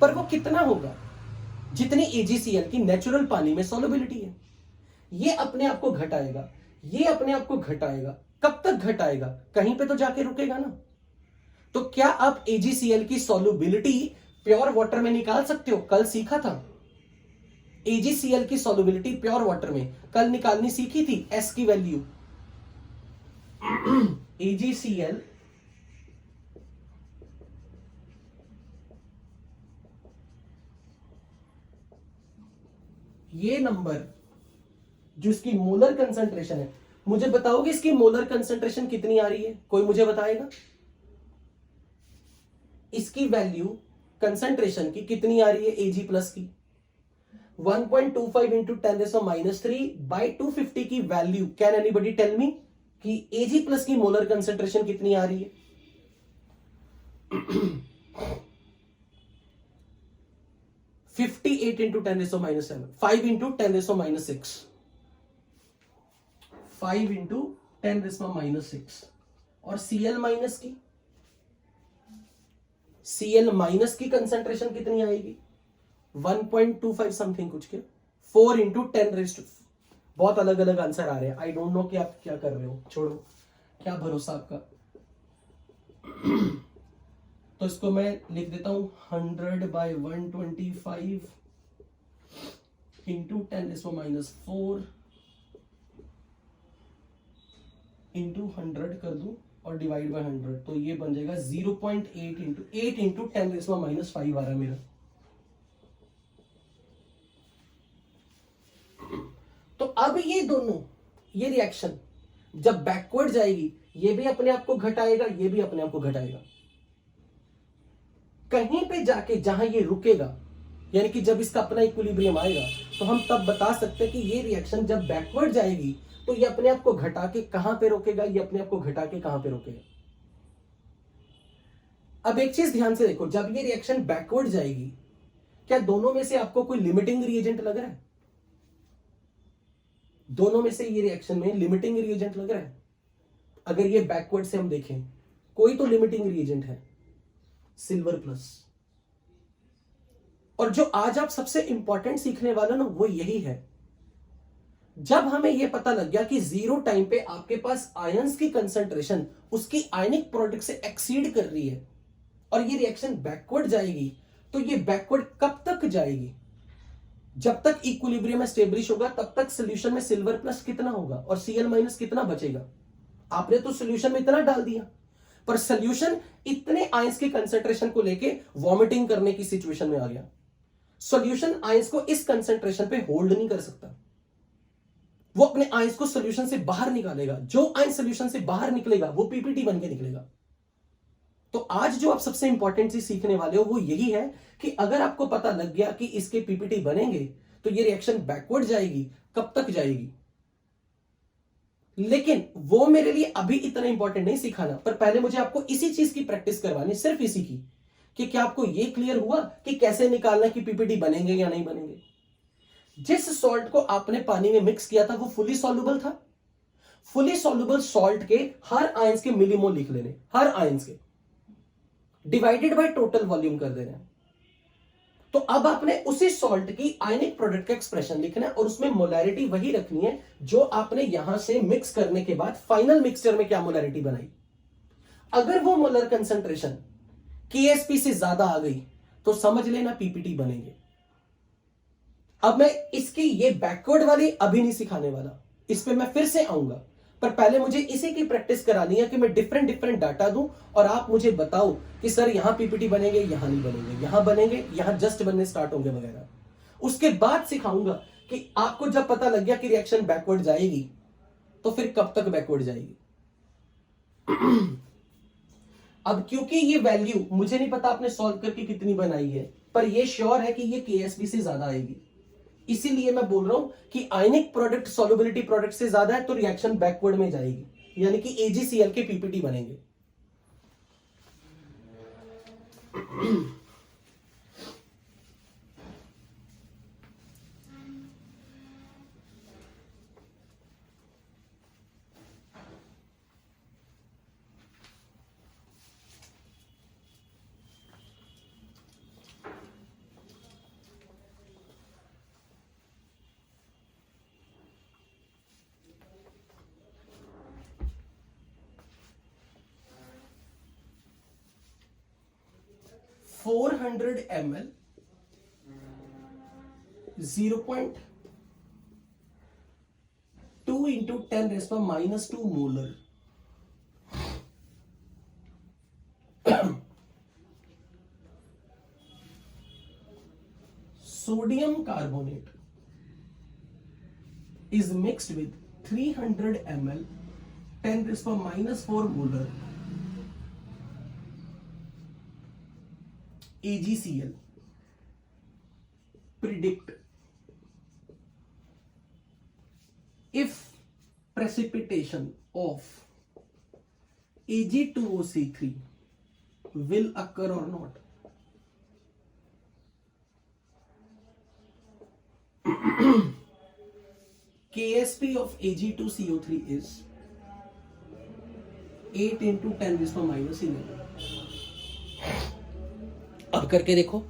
पर वो कितना होगा? जितनी AgCl की नेचुरल पानी में सॉल्युबिलिटी है। ये अपने आप को घटाएगा, ये अपने आप को घटाएगा। कब तक घटाएगा? कहीं पे तो जाके रुकेगा ना। तो क्या आप AgCl की सॉल्युबिलिटी प्योर वाटर में निकाल सकते हो? कल सीखा था AgCl की सॉल्युबिलिटी प्योर वाटर में, कल निकालनी सीखी थी S की वैल्यू। AgCl ये नंबर जो इसकी मोलर कंसंट्रेशन है, मुझे बताओगे इसकी मोलर कंसंट्रेशन कितनी आ रही है? कोई मुझे बताएगा इसकी वैल्यू कंसंट्रेशन की कितनी आ रही है Ag प्लस की? 1.25 इंटू 10⁻³ बाई 250 की value. Can anybody tell me कि Ag प्लस की मोलर कंसंट्रेशन कितनी आ रही है? 58 इंटू 10⁻⁷, 5 इंटू 10⁻⁶, 5 इंटू 10⁻⁶। और Cl माइनस की, Cl माइनस की कंसंट्रेशन कितनी आएगी? 1.25 समथिंग कुछ के, 4 इंटू 10⁻⁴। बहुत अलग अलग आंसर आ रहे हैं। आई डोंट नो कि आप क्या कर रहे हो, छोड़ो, क्या भरोसा आपका। तो इसको मैं लिख देता हूं 100/125 इंटू 10⁻⁴ इंटू 100 कर दूं और डिवाइड बाय 100, तो ये बन जाएगा 0.8 इंटू 8 इंटू 10⁻⁵ आ रहा है मेरा। तो अब ये दोनों, ये रिएक्शन जब बैकवर्ड जाएगी, ये भी अपने आप को घटाएगा, ये भी अपने आप को घटाएगा। कहीं पे जाके जहां ये रुकेगा, यानी कि जब इसका अपना इक्विलिब्रियम आएगा, तो हम तब बता सकते हैं कि ये रिएक्शन जब बैकवर्ड जाएगी तो ये अपने आप को घटा के कहां पे रोकेगा, ये अपने आप को घटा के कहां पे रोकेगा। अब एक चीज ध्यान से देखो, जब ये रिएक्शन बैकवर्ड जाएगी, क्या दोनों में से आपको कोई लिमिटिंग रिएजेंट लग रहा है? दोनों में से ये रिएक्शन में लिमिटिंग रिएजेंट लग रहा है? अगर ये बैकवर्ड से हम देखें, कोई तो लिमिटिंग रिएजेंट है, सिल्वर प्लस। और जो आज आप सबसे इंपॉर्टेंट सीखने वाला ना, वो यही है। जब हमें यह पता लग गया कि जीरो टाइम पे आपके पास आयंस की कंसंट्रेशन उसकी आयनिक प्रोडक्ट से एक्सीड कर रही है और ये रिएक्शन बैकवर्ड जाएगी, तो ये बैकवर्ड कब तक जाएगी? जब तक इक्विलिब्रियम एस्टेब्लिश होगा तब तक सॉल्यूशन में सिल्वर प्लस कितना होगा और Cl माइनस कितना बचेगा? आपने तो सॉल्यूशन में इतना डाल दिया, पर सॉल्यूशन इतने आयंस की कंसंट्रेशन को लेके वॉमिटिंग करने की सिचुएशन में आ गया। सॉल्यूशन आयंस को इस कंसंट्रेशन पे होल्ड नहीं कर सकता, वो अपने आयंस को सॉल्यूशन से बाहर निकालेगा। जो आयन सॉल्यूशन से बाहर निकलेगा वो पीपीटी बन के निकलेगा। तो आज जो आप सबसे इंपॉर्टेंट चीज सीखने वाले हो वो यही है कि अगर आपको पता लग गया कि इसके पीपीटी बनेंगे तो ये रिएक्शन बैकवर्ड जाएगी, कब तक जाएगी? लेकिन वो मेरे लिए अभी इतना इंपॉर्टेंट नहीं सिखाना, पर पहले मुझे आपको इसी चीज की प्रैक्टिस करवानी, सिर्फ इसी की, कि क्या आपको ये क्लियर हुआ कि कैसे निकालना कि पीपीटी बनेंगे या नहीं बनेंगे। जिस सॉल्ट को आपने पानी में मिक्स किया था वो फुली सॉल्युबल था। फुली सॉल्युबल सॉल्ट के हर आयंस के मिलीमोल लिख लेने, हर आयंस के डिवाइडेड बाय टोटल वॉल्यूम कर देना। तो अब आपने उसी सॉल्ट की आयनिक प्रोडक्ट का एक्सप्रेशन लिखना है और उसमें मोलैरिटी वही रखनी है जो आपने यहां से मिक्स करने के बाद फाइनल मिक्सचर में क्या मोलैरिटी बनाई। अगर वो मोलर कंसंट्रेशन Ksp से ज्यादा आ गई तो समझ लेना पीपीटी बनेंगे। अब मैं इसकी ये बैकवर्ड वाली अभी नहीं सिखाने वाला, इस पे मैं फिर से आऊंगा, पर पहले मुझे इसी की प्रैक्टिस करानी है कि मैं डिफरेंट डिफरेंट डाटा दूं और आप मुझे बताओ कि सर यहां पीपीटी बनेंगे, यहां नहीं बनेंगे, यहां बनेंगे, यहां जस्ट बनने स्टार्ट होंगे वगैरह। उसके बाद सिखाऊंगा कि आपको जब पता लग गया कि रिएक्शन बैकवर्ड जाएगी तो फिर कब तक बैकवर्ड जाएगी। अब क्योंकि ये वैल्यू मुझे नहीं पता आपने सॉल्व करके कितनी बनाई है, पर ये श्योर है कि ये केएसपी से ज्यादा आएगी, इसीलिए मैं बोल रहा हूं कि आयनिक प्रोडक्ट सॉल्युबिलिटी प्रोडक्ट से ज्यादा है तो रिएक्शन बैकवर्ड में जाएगी, यानी कि एजीसीएल के पीपीटी बनेंगे। 400 ml 0.2 into 10 raised by minus 2 molar sodium carbonate is mixed with 300 ml 10 raised by minus 4 molar AgCl. Predict if precipitation of Ag2OC3 will occur or not. KSP of Ag2CO3 is 8 into 10 raised by minus 11. अब करके देखो,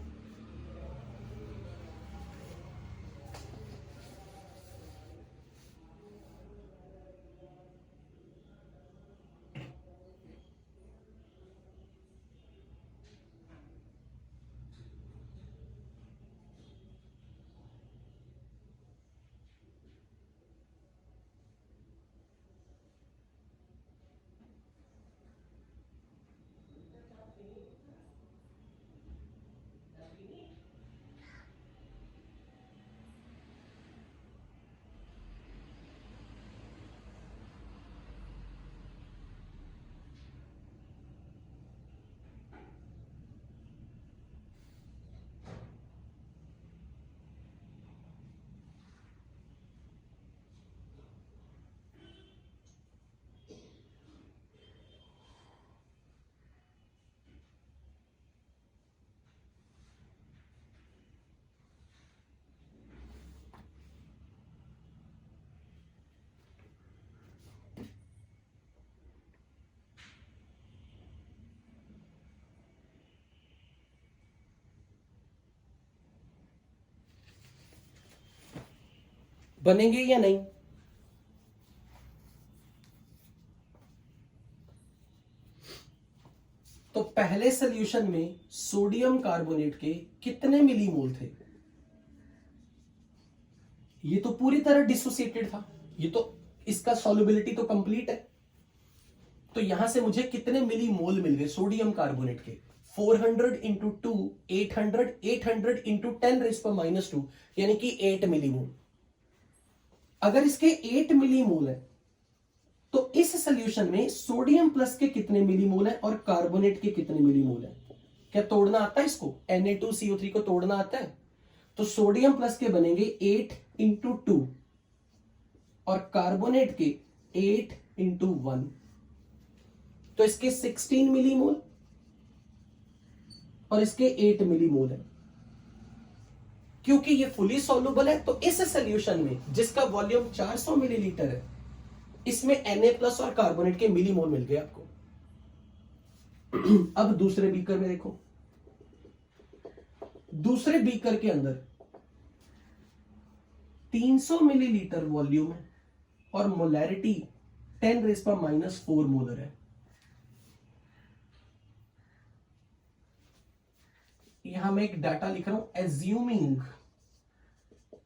बनेंगे या नहीं? तो पहले solution में sodium carbonate के कितने मिलीमोल थे? ये तो पूरी तरह डिसोसिएटेड था, ये तो इसका सॉल्युबिलिटी तो कंप्लीट है, तो यहां से मुझे कितने मिलीमोल मिल गए सोडियम कार्बोनेट के? 400 इंटू 2 800, 800 इंटू 10 रेज पर माइनस 2, यानी कि 8 मिलीमोल। अगर इसके 8 मिलीमोल है तो इस सॉल्यूशन में सोडियम प्लस के कितने मिलीमोल है और कार्बोनेट के कितने मिलीमोल है? क्या तोड़ना आता है इसको? Na2CO3 को तोड़ना आता है? तो सोडियम प्लस के बनेंगे 8 इंटू 2 और कार्बोनेट के 8 इंटू 1, तो इसके 16 मिलीमोल और इसके 8 मिलीमोल है। क्योंकि ये फुली सॉल्युबल है तो इस सॉल्यूशन में जिसका वॉल्यूम 400 मिलीलीटर है, इसमें Na प्लस और कार्बोनेट के मिलीमोल मिल गए आपको। अब दूसरे बीकर में देखो, दूसरे बीकर के अंदर 300 मिलीलीटर वॉल्यूम है और मोलैरिटी 10 रेज पर माइनस 4 मोलर है। यहां मैं एक डाटा लिख रहा हूं, assuming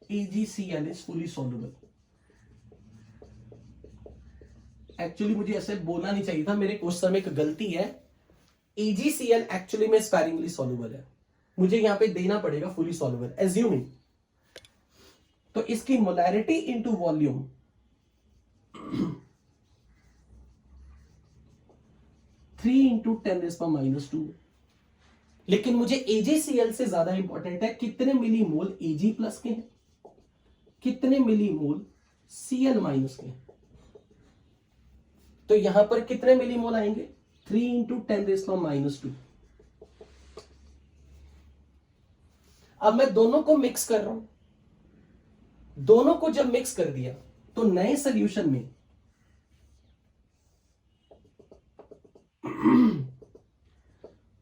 AgCl is fully soluble. Actually मुझे ऐसे बोलना नहीं चाहिए था, मेरे क्वेश्चन में एक गलती है। AgCl एक्चुअली में स्पैरिंगली सॉल्युबल है, मुझे यहां पे देना पड़ेगा फुली सॉल्युबल एज्यूमिंग। तो इसकी मोलैरिटी इनटू वॉल्यूम 3 × 10⁻²। लेकिन मुझे AgCl से ज्यादा इंपॉर्टेंट है कितने मिलीमोल Ag प्लस के हैं, कितने मिलीमोल Cl माइनस के हैं। तो यहां पर कितने मिलीमोल आएंगे, 3 × 10⁻²। अब मैं दोनों को मिक्स कर रहा हूं, दोनों को जब मिक्स कर दिया तो नए सॉल्यूशन में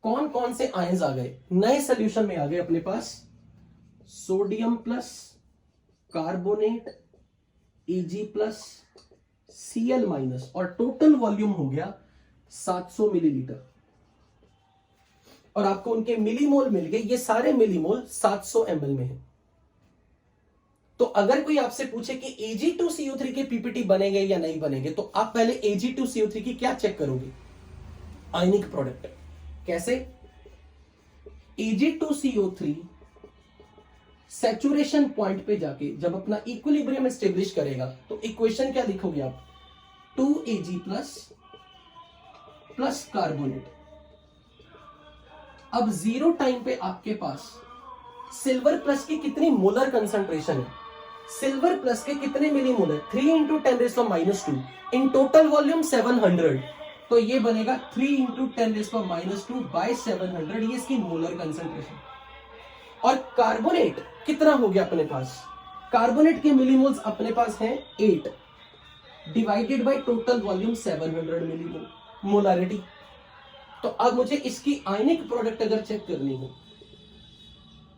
कौन कौन से आयंस आ गए, नए सॉल्यूशन में आ गए अपने पास sodium plus, carbonate, Ag plus, Cl minus, और टोटल वॉल्यूम हो गया 700 मिलीलीटर। और आपको उनके मिलीमोल मिल गए, ये सारे मिलीमोल 700 ml में है। तो अगर कोई आपसे पूछे कि Ag2CO3 के पीपीटी बनेंगे या नहीं बनेंगे, तो आप पहले Ag2CO3 की क्या चेक करोगे, आयनिक प्रोडक्ट। कैसे, Ag2CO3 सैचुरेशन पॉइंट पे जाके जब अपना इक्विलिब्रियम एस्टेब्लिश करेगा तो इक्वेशन क्या लिखोगे आप, 2Ag प्लस कार्बोनेट। अब जीरो टाइम पे आपके पास सिल्वर प्लस की कितनी मोलर कंसंट्रेशन है, सिल्वर प्लस के कितने मिलीमोल है, 3 × 10⁻²। इन टोटल वॉल्यूम 700, तो ये बनेगा 3 × 10⁻² बाय 700, ये इसकी मोलर कंसंट्रेशन। और कार्बोनेट कितना हो गया अपने पास, कार्बोनेट के मिलीमोल्स अपने पास हैं 8 divided by total volume 700 millimole, molarity. तो अब मुझे इसकी आयनिक प्रोडक्ट अगर चेक करनी हो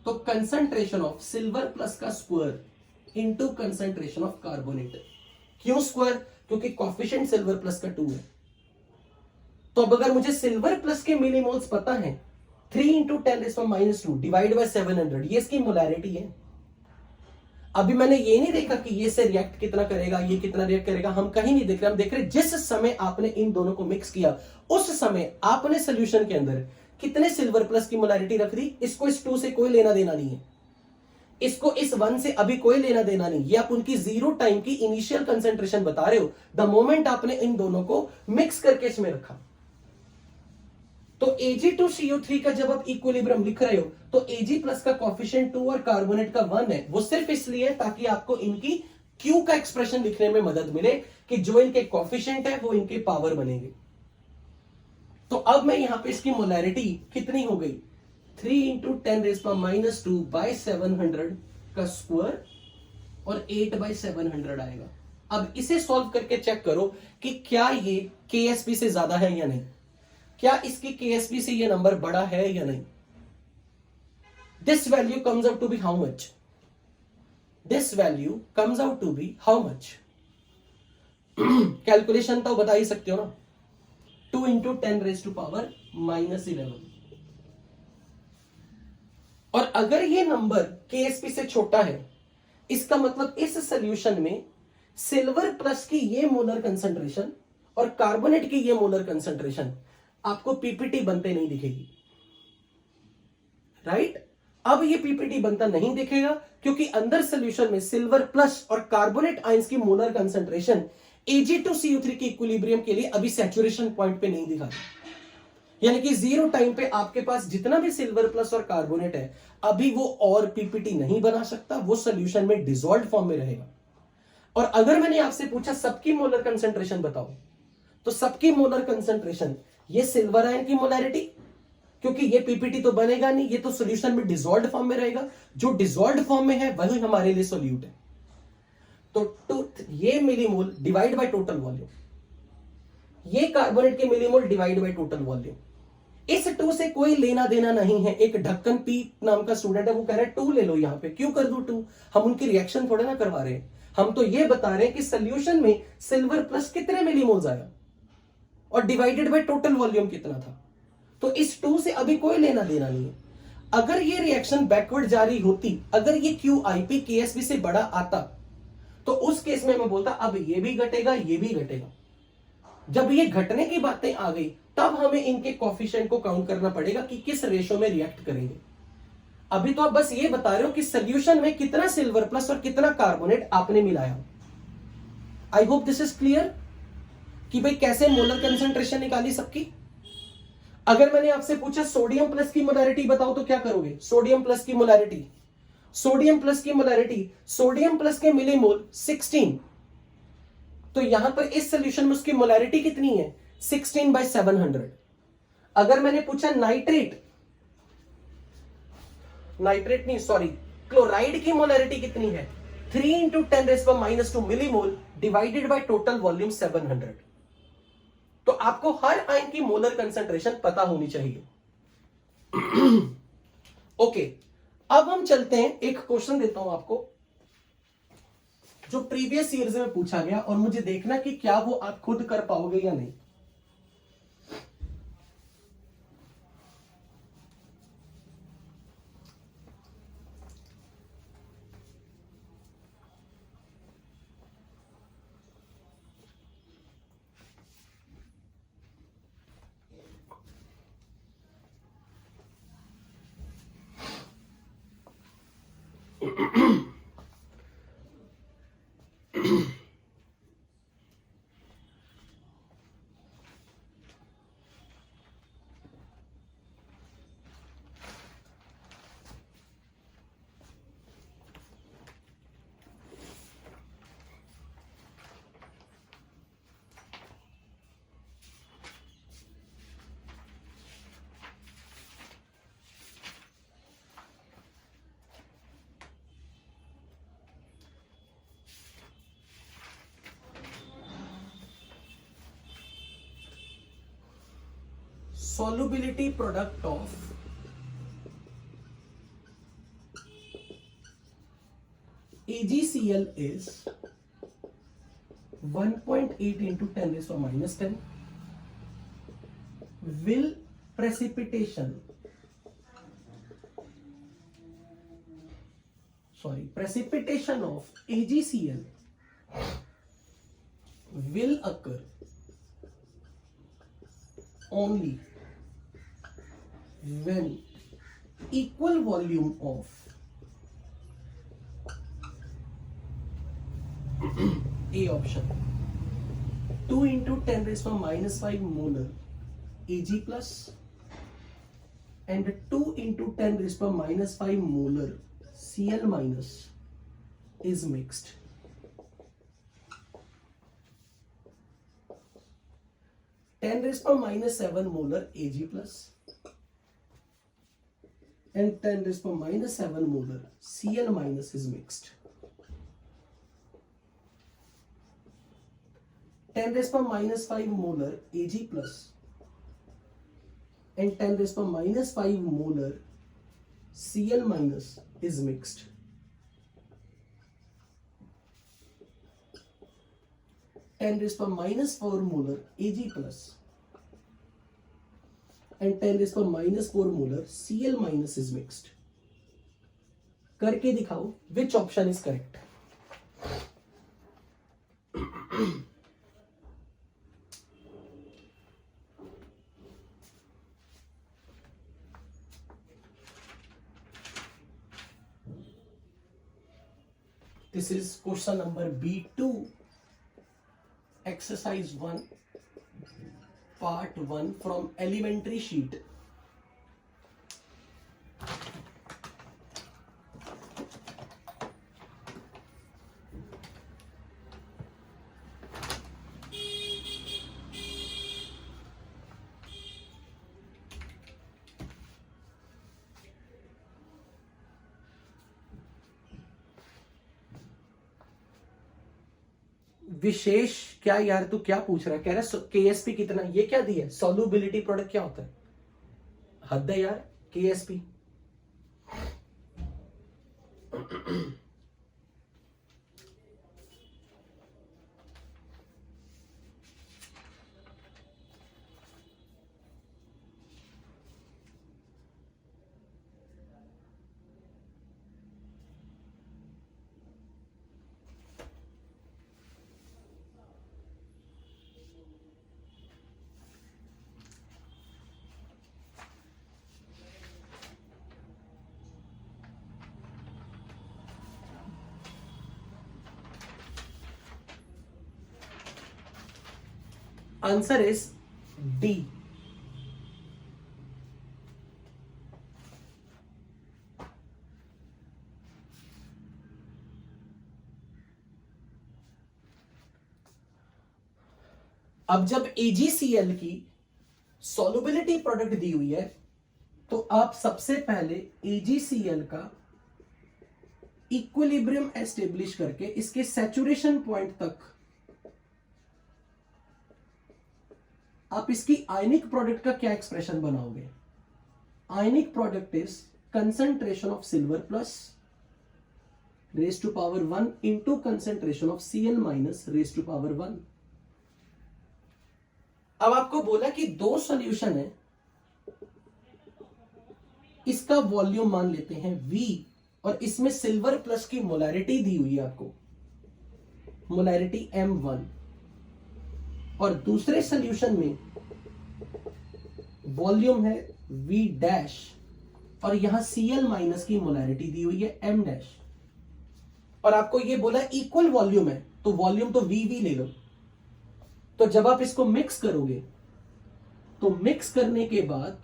तो कंसंट्रेशन ऑफ सिल्वर प्लस का square into concentration of carbonate. क्यों स्क्वायर, क्योंकि कोएफिशिएंट सिल्वर प्लस का 2 है। तो अब अगर मुझे सिल्वर प्लस के मिलीमोल्स पता है, 3 × 10⁻² डिवाइड बाय 700, ये इसकी मोलैरिटी है। अभी मैंने ये नहीं देखा कि ये से रिएक्ट कितना करेगा, ये कितना रिएक्ट करेगा, हम कहीं नहीं देख रहे। हम देख रहे जिस समय आपने इन दोनों को मिक्स किया उस समय आपने सॉल्यूशन के अंदर कितने सिल्वर प्लस की मोलैरिटी रख दी। इसको इस 2 से कोई लेना देना नहीं है, इसको इस 1 से अभी कोई लेना देना नहीं। ये आप उनकी जीरो टाइम की इनिशियल कंसेंट्रेशन बता रहे हो, द मोमेंट आपने इन दोनों को मिक्स करके इसमें रखा। तो Ag2CO3 का जब आप इक्विलिब्रियम लिख रहे हो तो Ag प्लस का कोएफिशिएंट 2 और कार्बोनेट का 1 है। वो सिर्फ इसलिए ताकि आपको इनकी Q का एक्सप्रेशन लिखने में मदद मिले कि जो इनके कोएफिशिएंट है वो इनके पावर बनेंगे। तो अब मैं यहां पे इसकी मोलैरिटी कितनी हो गई, 3 × 10⁻² बाय 700 का स्क्वायर और 8 बाय 700 आएगा। अब इसे सॉल्व करके चेक करो कि क्या ये KSP से ज्यादा है या नहीं, क्या इसकी KSP से ये नंबर बड़ा है या नहीं। This value comes out to be how much, this value comes out to be how much. Calculation तो बता ही सकते हो ना, 2 × 10⁻⁻11। और अगर ये नंबर KSP से छोटा है, इसका मतलब इस सॉल्यूशन में सिल्वर प्लस की ये मोलर कंसंट्रेशन और कार्बोनेट की ये मोलर कंसंट्रेशन आपको पीपीटी बनते नहीं दिखेगी, राइट। अब ये पीपीटी बनता नहीं दिखेगा क्योंकि अंदर सॉल्यूशन में सिल्वर प्लस और कार्बोनेट आयंस की मोलर कंसंट्रेशन Ag2CO3 के इक्विलिब्रियम के लिए अभी सैचुरेशन पॉइंट पे नहीं दिखा रही। यानी कि जीरो टाइम पे आपके पास जितना भी सिल्वर प्लस और कार्बोनेट है अभी वो और पीपीटी नहीं बना सकता, वो सॉल्यूशन में डिसॉल्व्ड फॉर्म में रहेगा। और अगर मैंने आपसे पूछा सबकी मोलर कंसंट्रेशन बताओ, तो सबकी मोलर कंसंट्रेशन, ये सिल्वर आयन की मोलैरिटी, क्योंकि ये पीपीटी तो बनेगा नहीं, ये तो सॉल्यूशन में डिसॉल्व्ड फॉर्म में रहेगा। जो डिसॉल्व्ड फॉर्म में है वही हमारे लिए सॉल्यूट है। तो ये millimole divide by total volume, ये कार्बोनेट के millimole divide by total volume. इस 2 से कोई लेना देना नहीं है। एक ढक्कन पी नाम का स्टूडेंट है, वो कह रहा है 2 ले लो यहां पे, क्यों कर दूं 2, हम उनकी रिएक्शन थोड़ा ना करवा रहे हैं। हम तो ये बता रहे हैं कि सॉल्यूशन में सिल्वर प्लस कितने मिलीमोल्स आया और डिवाइडेड बाय टोटल वॉल्यूम कितना था। तो इस 2 से अभी कोई लेना देना नहीं है। अगर ये रिएक्शन बैकवर्ड जारी होती, अगर ये क्यू आईपी केएसपी से बड़ा आता, तो उस केस में मैं बोलता अब ये भी घटेगा, ये भी घटेगा। जब ये घटने की बातें आ गई, तब हमें इनके कॉफिशिएंट को काउंट करना पड़ेगा कि किस रेशो में रिएक्ट करेंगे। अभी तो आप बस ये बता रहे हो कि सोल्यूशन में कितना सिल्वर प्लस और कितना कार्बोनेट आपने मिलाया। I hope this is clear कि भाई कैसे मोलर कंसेंट्रेशन निकाली सबकी। अगर मैंने आपसे पूछा सोडियम प्लस की मोलैरिटी बताओ तो क्या करोगे? सोडियम प्लस की मोलैरिटी, सोडियम प्लस की मोलैरिटी, सोडियम प्लस के मिलीमोल 16। तो यहां पर इस सोल्यूशन में उसकी मोलैरिटी कितनी है? 16/700। अगर मैंने पूछा नाइट्रेट, नाइट्रेट नहीं सॉरी, क्लोराइड की मोलैरिटी कितनी है? 3 into 10⁻² millimole divided by total volume 700। तो आपको हर आयन की मोलर कंसेंट्रेशन पता होनी चाहिए। ओके, अब हम चलते हैं, एक क्वेश्चन देता हूं आपको जो प्रीवियस ईयर्स में पूछा गया, और मुझे देखना कि क्या वो आप खुद कर पाओगे या नहीं। Solubility product of AgCl is 1.8 into 10⁻⁻10. Will precipitation of AgCl will occur only when equal volume of A option 2 into 10⁻⁵ molar Ag plus and 2 into 10⁻⁵ molar Cl minus is mixed. 10⁻⁷ molar Ag plus and 10⁻⁷ molar Cl minus is mixed. 10⁻⁵ molar Ag plus and 10⁻⁵ molar Cl minus is mixed. 10⁻⁴ molar Ag plus and 10⁻⁴ molar Cl minus is mixed. करके दिखाओ which option is correct. This is question number B2, exercise 1, part 1 from elementary sheet. विशेष क्या यार, तू क्या पूछ रहा है? कह रहा है केएसपी कितना, ये क्या दिया है? सॉल्युबिलिटी प्रोडक्ट क्या होता है? हद है यार, केएसपी। Answer is D. अब जब AgCl की सॉल्युबिलिटी प्रोडक्ट दी हुई है तो आप सबसे पहले AgCl का इक्विलिब्रियम एस्टेब्लिश करके इसके सैचुरेशन पॉइंट तक आप इसकी आयनिक प्रोडक्ट का क्या एक्सप्रेशन बनाओगे? Ionic product is concentration of silver plus raise to power 1 into concentration of Cl minus raise to power 1। अब आपको बोला कि दो सॉल्यूशन है, इसका वॉल्यूम मान लेते हैं V और इसमें सिल्वर प्लस की मोलैरिटी दी हुई है आपको, मोलैरिटी M1, और दूसरे सॉल्यूशन में वॉल्यूम है V डैश और यहां Cl माइनस की मोलैरिटी दी हुई है M डैश, और आपको यह बोला इक्वल वॉल्यूम है तो वॉल्यूम तो VV ले लो। तो जब आप इसको मिक्स करोगे तो मिक्स करने के बाद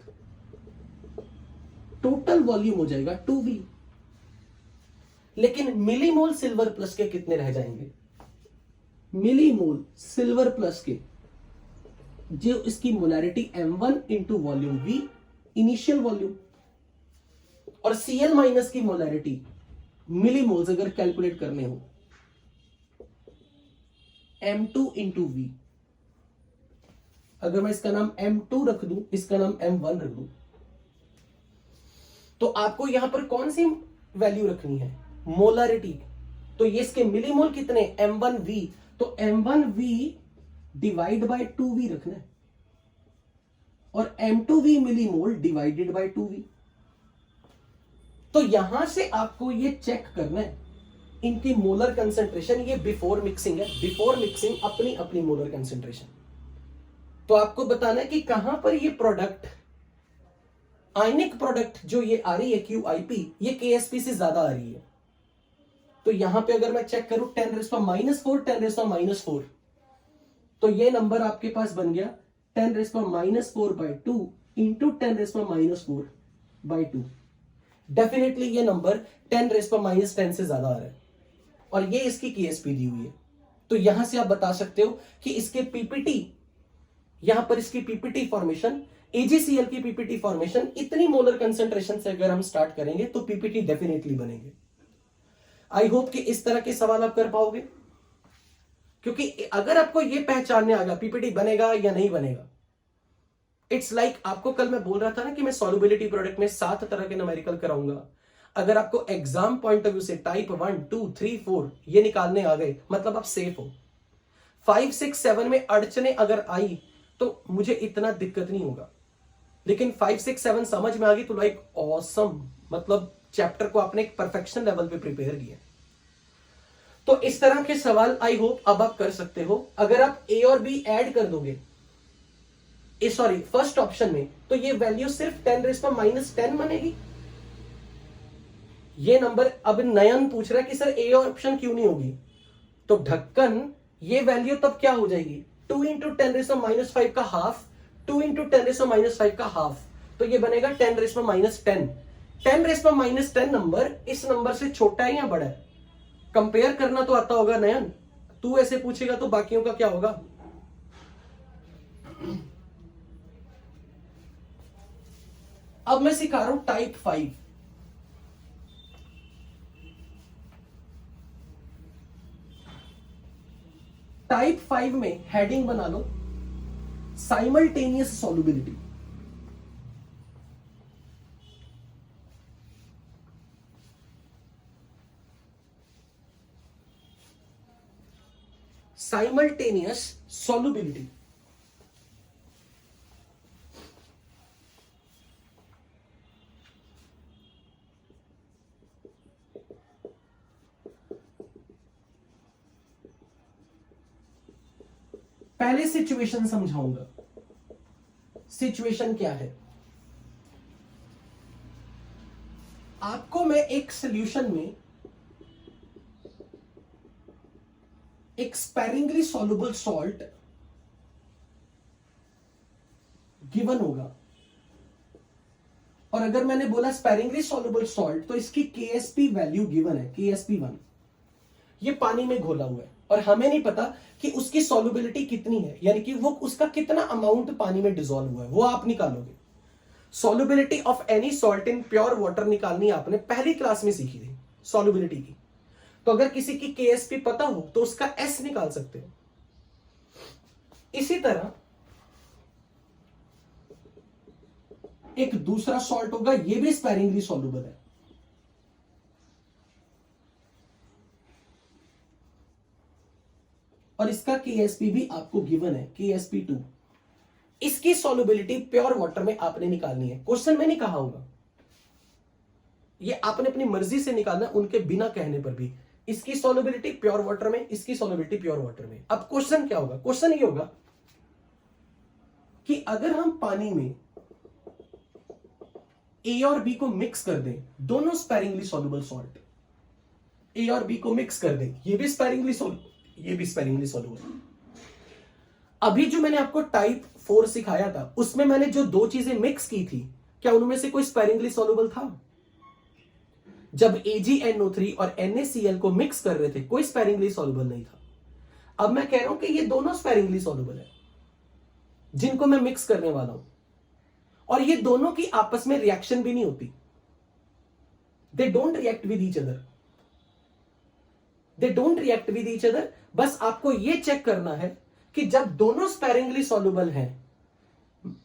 टोटल वॉल्यूम हो जाएगा 2V, लेकिन मिलीमोल सिल्वर प्लस के कितने रह जाएंगे? मिलीमोल सिल्वर प्लस के जो इसकी molarity M1 into volume V initial volume, और Cl माइनस की मोलैरिटी मिलीमोल्स अगर कैलकुलेट करने हो M2 इंटू V। अगर मैं इसका नाम M2 रख दूं, इसका नाम M1 रख दूं, तो आपको यहां पर कौन सी वैल्यू रखनी है? मोलैरिटी। तो ये इसके मिलीमोल कितने? M1V, तो M1V डिवाइड बाय 2V रखना है और M2V millimole divided by 2V। तो यहां से आपको ये चेक करना है इनकी मोलर कंसेंट्रेशन, ये बिफोर मिक्सिंग है, बिफोर मिक्सिंग अपनी अपनी मोलर कंसेंट्रेशन। तो आपको बताना है कि कहां पर ये प्रोडक्ट, आयनिक प्रोडक्ट जो ये आ रही है QIP, ये KSP से ज्यादा आ रही है। तो यहां पे अगर मैं चेक करूं 10⁻⁻⁴, 10⁻⁴, तो ये नंबर आपके पास बन गया 10⁻⁴/2 इंटू 10⁻⁴/2। डेफिनेटली ये नंबर 10⁻10 से ज्यादा आ रहा है और ये इसकी KSP दी हुई है। तो यहां से आप बता सकते हो कि इसके PPT, यहां पर इसकी PPT फॉर्मेशन, AgCl की PPT फॉर्मेशन इतनी मोलर कंसेंट्रेशन से अगर हम स्टार्ट करेंगे तो PPT डेफिनेटली बनेंगे। आई होप कि इस तरह के सवाल आप कर पाओगे, क्योंकि अगर आपको यह पहचानने आ गया PPT बनेगा या नहीं बनेगा, इट्स लाइक आपको कल मैं बोल रहा था ना कि मैं सॉल्युबिलिटी प्रोडक्ट में 7 तरह के न्यूमेरिकल कराऊंगा। अगर आपको एग्जाम पॉइंट ऑफ व्यू से टाइप 1, 2, 3, 4 ये निकालने आ गए, मतलब आप सेफ हो। 5, 6, 7 में अड़चने अगर आई तो मुझे इतना दिक्कत नहीं होगा, लेकिन 5, 6, 7 समझ में आ गई तो लाइक ऑसम, मतलब चैप्टर को आपने एक परफेक्शन लेवल पे प्रिपेयर किया। तो इस तरह के सवाल आई होप अब आप कर सकते हो। अगर आप A और B ऐड कर दोगे, सॉरी फर्स्ट ऑप्शन में, तो ये वैल्यू सिर्फ 10⁻10 बनेगी। ये नंबर, अब नयन पूछ रहा है कि सर A ऑप्शन क्यों नहीं होगी, तो ढक्कन ये वैल्यू तब क्या हो जाएगी? 2 इंटू 10⁻5 का हाफ, 2 इंटू 10⁻5 का हाफ, तो ये बनेगा 10⁻10। 10⁻10 नंबर इस नंबर से छोटा है या बड़ा है? कंपेयर करना तो आता होगा नयन, तू ऐसे पूछेगा तो बाकियों का क्या होगा? अब मैं सिखा रहा हूं टाइप 5। टाइप 5 में हेडिंग बना लो साइमल्टेनियस सॉल्युबिलिटी। Simultaneous solubility. पहले सिचुएशन समझाऊंगा। सिचुएशन क्या है? आपको मैं एक सॉल्यूशन में एक स्पेरिंगली सॉल्युबल सॉल्ट गिवन होगा। और अगर मैंने बोला स्पेरिंगली सॉल्युबल सॉल्ट, तो इसकी केएसपी वैल्यू गिवन है, केएसपी 1। ये पानी में घोला हुआ है और हमें नहीं पता कि उसकी सॉल्युबिलिटी कितनी है, यानी कि वो उसका कितना अमाउंट पानी में डिसॉल्व हुआ है, वो आप निकालोगे। Solubility of any salt in pure water निकालनी आपने पहली क्लास में सीखी थी, सॉल्युबिलिटी की। तो अगर किसी की केएसपी पता हो तो उसका एस निकाल सकते हो। इसी तरह एक दूसरा सॉल्ट होगा, ये भी स्पेरिंगली सॉल्युबल है, और इसका केएसपी भी आपको गिवन है, केएसपी 2। इसकी सॉल्युबिलिटी प्योर वाटर में आपने निकालनी है। क्वेश्चन में नहीं कहा होगा, ये आपने अपनी मर्जी से निकालना, उनके बिना कहने पर भी। इसकी सॉल्युबिलिटी प्योर वाटर में, इसकी सॉल्युबिलिटी प्योर वाटर में। अब क्वेश्चन क्या होगा? क्वेश्चन ये होगा कि अगर हम पानी में ए और बी को मिक्स कर दें, दोनों स्पेरिंगली सॉल्युबल सॉल्ट, ए और बी को मिक्स कर दें, ये भी स्पेरिंगली सॉल्युबल, ये भी स्पेरिंगली सॉल्युबल। अभी जो मैंने आपको टाइप 4 सिखाया था, उसमें मैंने जो दो चीजें मिक्स की थी, क्या उनमें से कोई स्पेरिंगली सॉल्युबल था? जब AgNO3 और NaCl को मिक्स कर रहे थे, कोई स्पेरिंगली सॉल्युबल नहीं था। अब मैं कह रहा हूं कि ये दोनों स्पेरिंगली सॉल्युबल है, जिनको मैं मिक्स करने वाला हूं, और ये दोनों की आपस में रिएक्शन भी नहीं होती। They don't react with each other, they don't react with each other. बस आपको ये चेक करना है कि जब दोनों स्पेरिंगली सॉल्युबल हैं,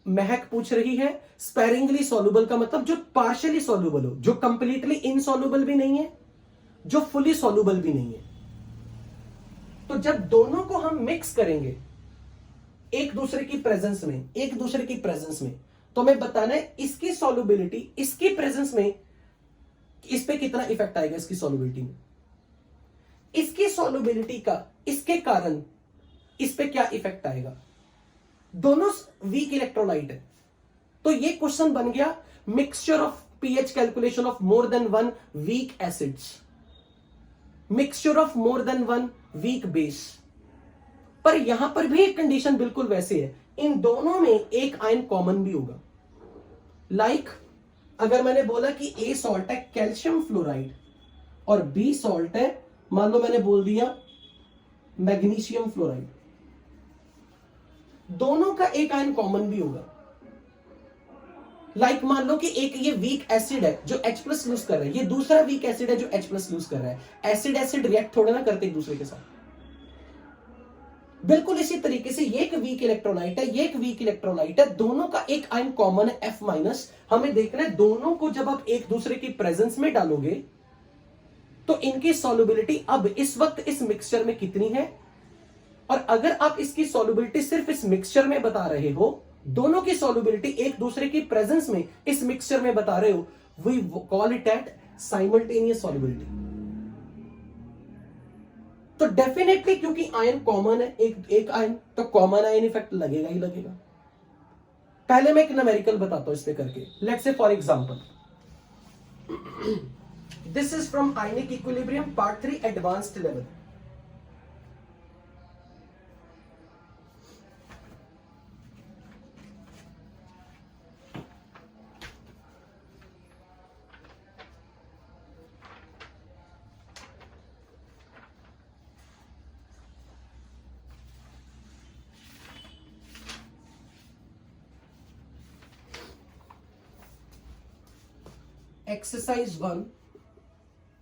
महक पूछ रही है स्पेरिंगली सॉल्युबल का मतलब जो पार्शियली सॉल्युबल हो, जो कंप्लीटली इनसॉल्युबल भी नहीं है, जो फुली सॉल्युबल भी नहीं है। तो जब दोनों को हम मिक्स करेंगे एक दूसरे की प्रेजेंस में, एक दूसरे की प्रेजेंस में, तो हमें बताना है इसकी सॉल्युबिलिटी इसकी प्रेजेंस में, इस पे कितना इफेक्ट आएगा, इसकी सॉल्युबिलिटी में, इसकी सॉल्युबिलिटी का इसके कारण इस पे क्या इफेक्ट आएगा। दोनों वीक इलेक्ट्रोलाइट है, तो ये क्वेश्चन बन गया mixture of pH calculation of more than 1 weak acids, mixture of more than 1 weak base. पर यहां पर भी एक कंडीशन बिल्कुल वैसे है, इन दोनों में एक आयन कॉमन भी होगा। लाइक अगर मैंने बोला कि ए सॉल्ट है कैल्शियम फ्लोराइड और बी सॉल्ट है, मान लो मैंने बोल दिया मैग्नीशियम फ्लोराइड, दोनों का एक आयन कॉमन भी होगा। लाइक मान लो कि एक ये वीक एसिड है जो H+ लूज कर रहा है, ये दूसरा वीक एसिड है जो H+ लूज कर रहा है। एसिड एसिड रिएक्ट थोड़े ना करते एक दूसरे के साथ। बिल्कुल इसी तरीके से ये एक वीक इलेक्ट्रोलाइट है, ये एक वीक इलेक्ट्रोलाइट है, दोनों का एक आयन कॉमन है F-। हमें देखना है दोनों को जब आप एक दूसरे की प्रेजेंस में डालोगे तो इनकी सॉल्युबिलिटी अब इस वक्त इस मिक्सचर में कितनी है। और अगर आप इसकी सॉल्युबिलिटी सिर्फ इस मिक्सचर में बता रहे हो, दोनों की सॉल्युबिलिटी एक दूसरे की प्रेजेंस में इस मिक्सचर में बता रहे हो, we call it at simultaneous solubility. तो डेफिनेटली क्योंकि आयन कॉमन है, एक आयन, तो कॉमन आयन इफेक्ट लगेगा ही लगेगा। पहले मैं एक न्यूमेरिकल बताता हूं इस पे करके। Let's say for example, this is from ionic equilibrium part 3 advanced level. Exercise 1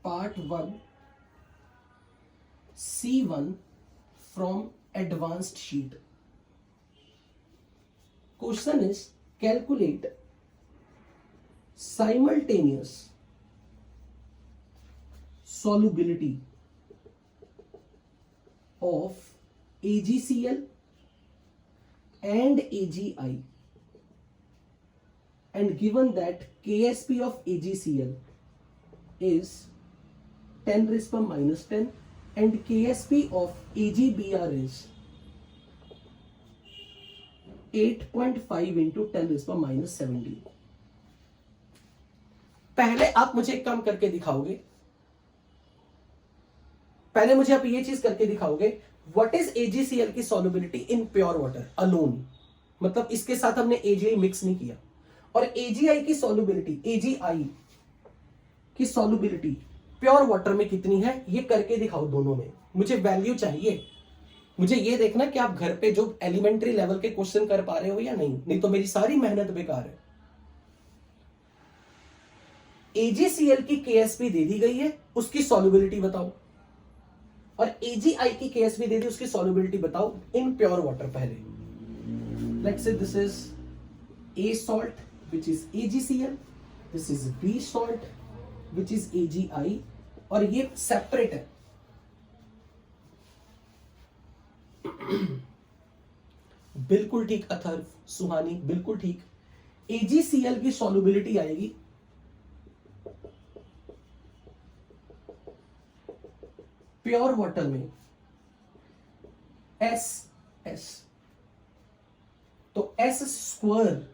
part 1 C1 from advanced sheet. Question is calculate simultaneous solubility of AgCl and AgI, and given that Ksp of AgCl is 10 raised to minus 10 and Ksp of AgBr is 8.5 into 10 raised to minus 17। पहले आप मुझे एक काम करके दिखाओगे, पहले मुझे आप ये चीज करके दिखाओगे, व्हाट इज AgCl की solubility in pure water alone. मतलब इसके साथ हमने AgI मिक्स नहीं किया। और AgI की सॉल्युबिलिटी, AgI की सॉल्युबिलिटी प्योर वाटर में कितनी है ये करके दिखाओ दोनों में, मुझे वैल्यू चाहिए। मुझे ये देखना कि आप घर पे जो एलिमेंट्री लेवल के क्वेश्चन कर पा रहे हो या नहीं, नहीं तो मेरी सारी मेहनत बेकार है। AgCl की KSP दे दी गई है, उसकी सॉल्युबिलिटी बताओ, और AgI की KSP दे दी, उसकी सॉल्युबिलिटी बताओ इन प्योर वाटर। पहले let's say this is A salt which is AgCl, this is B salt which is AgI, और ये सेपरेट है। बिल्कुल ठीक अथर्व, सुहानी बिल्कुल ठीक। AgCl की सॉल्युबिलिटी आएगी प्योर वाटर में S, तो S square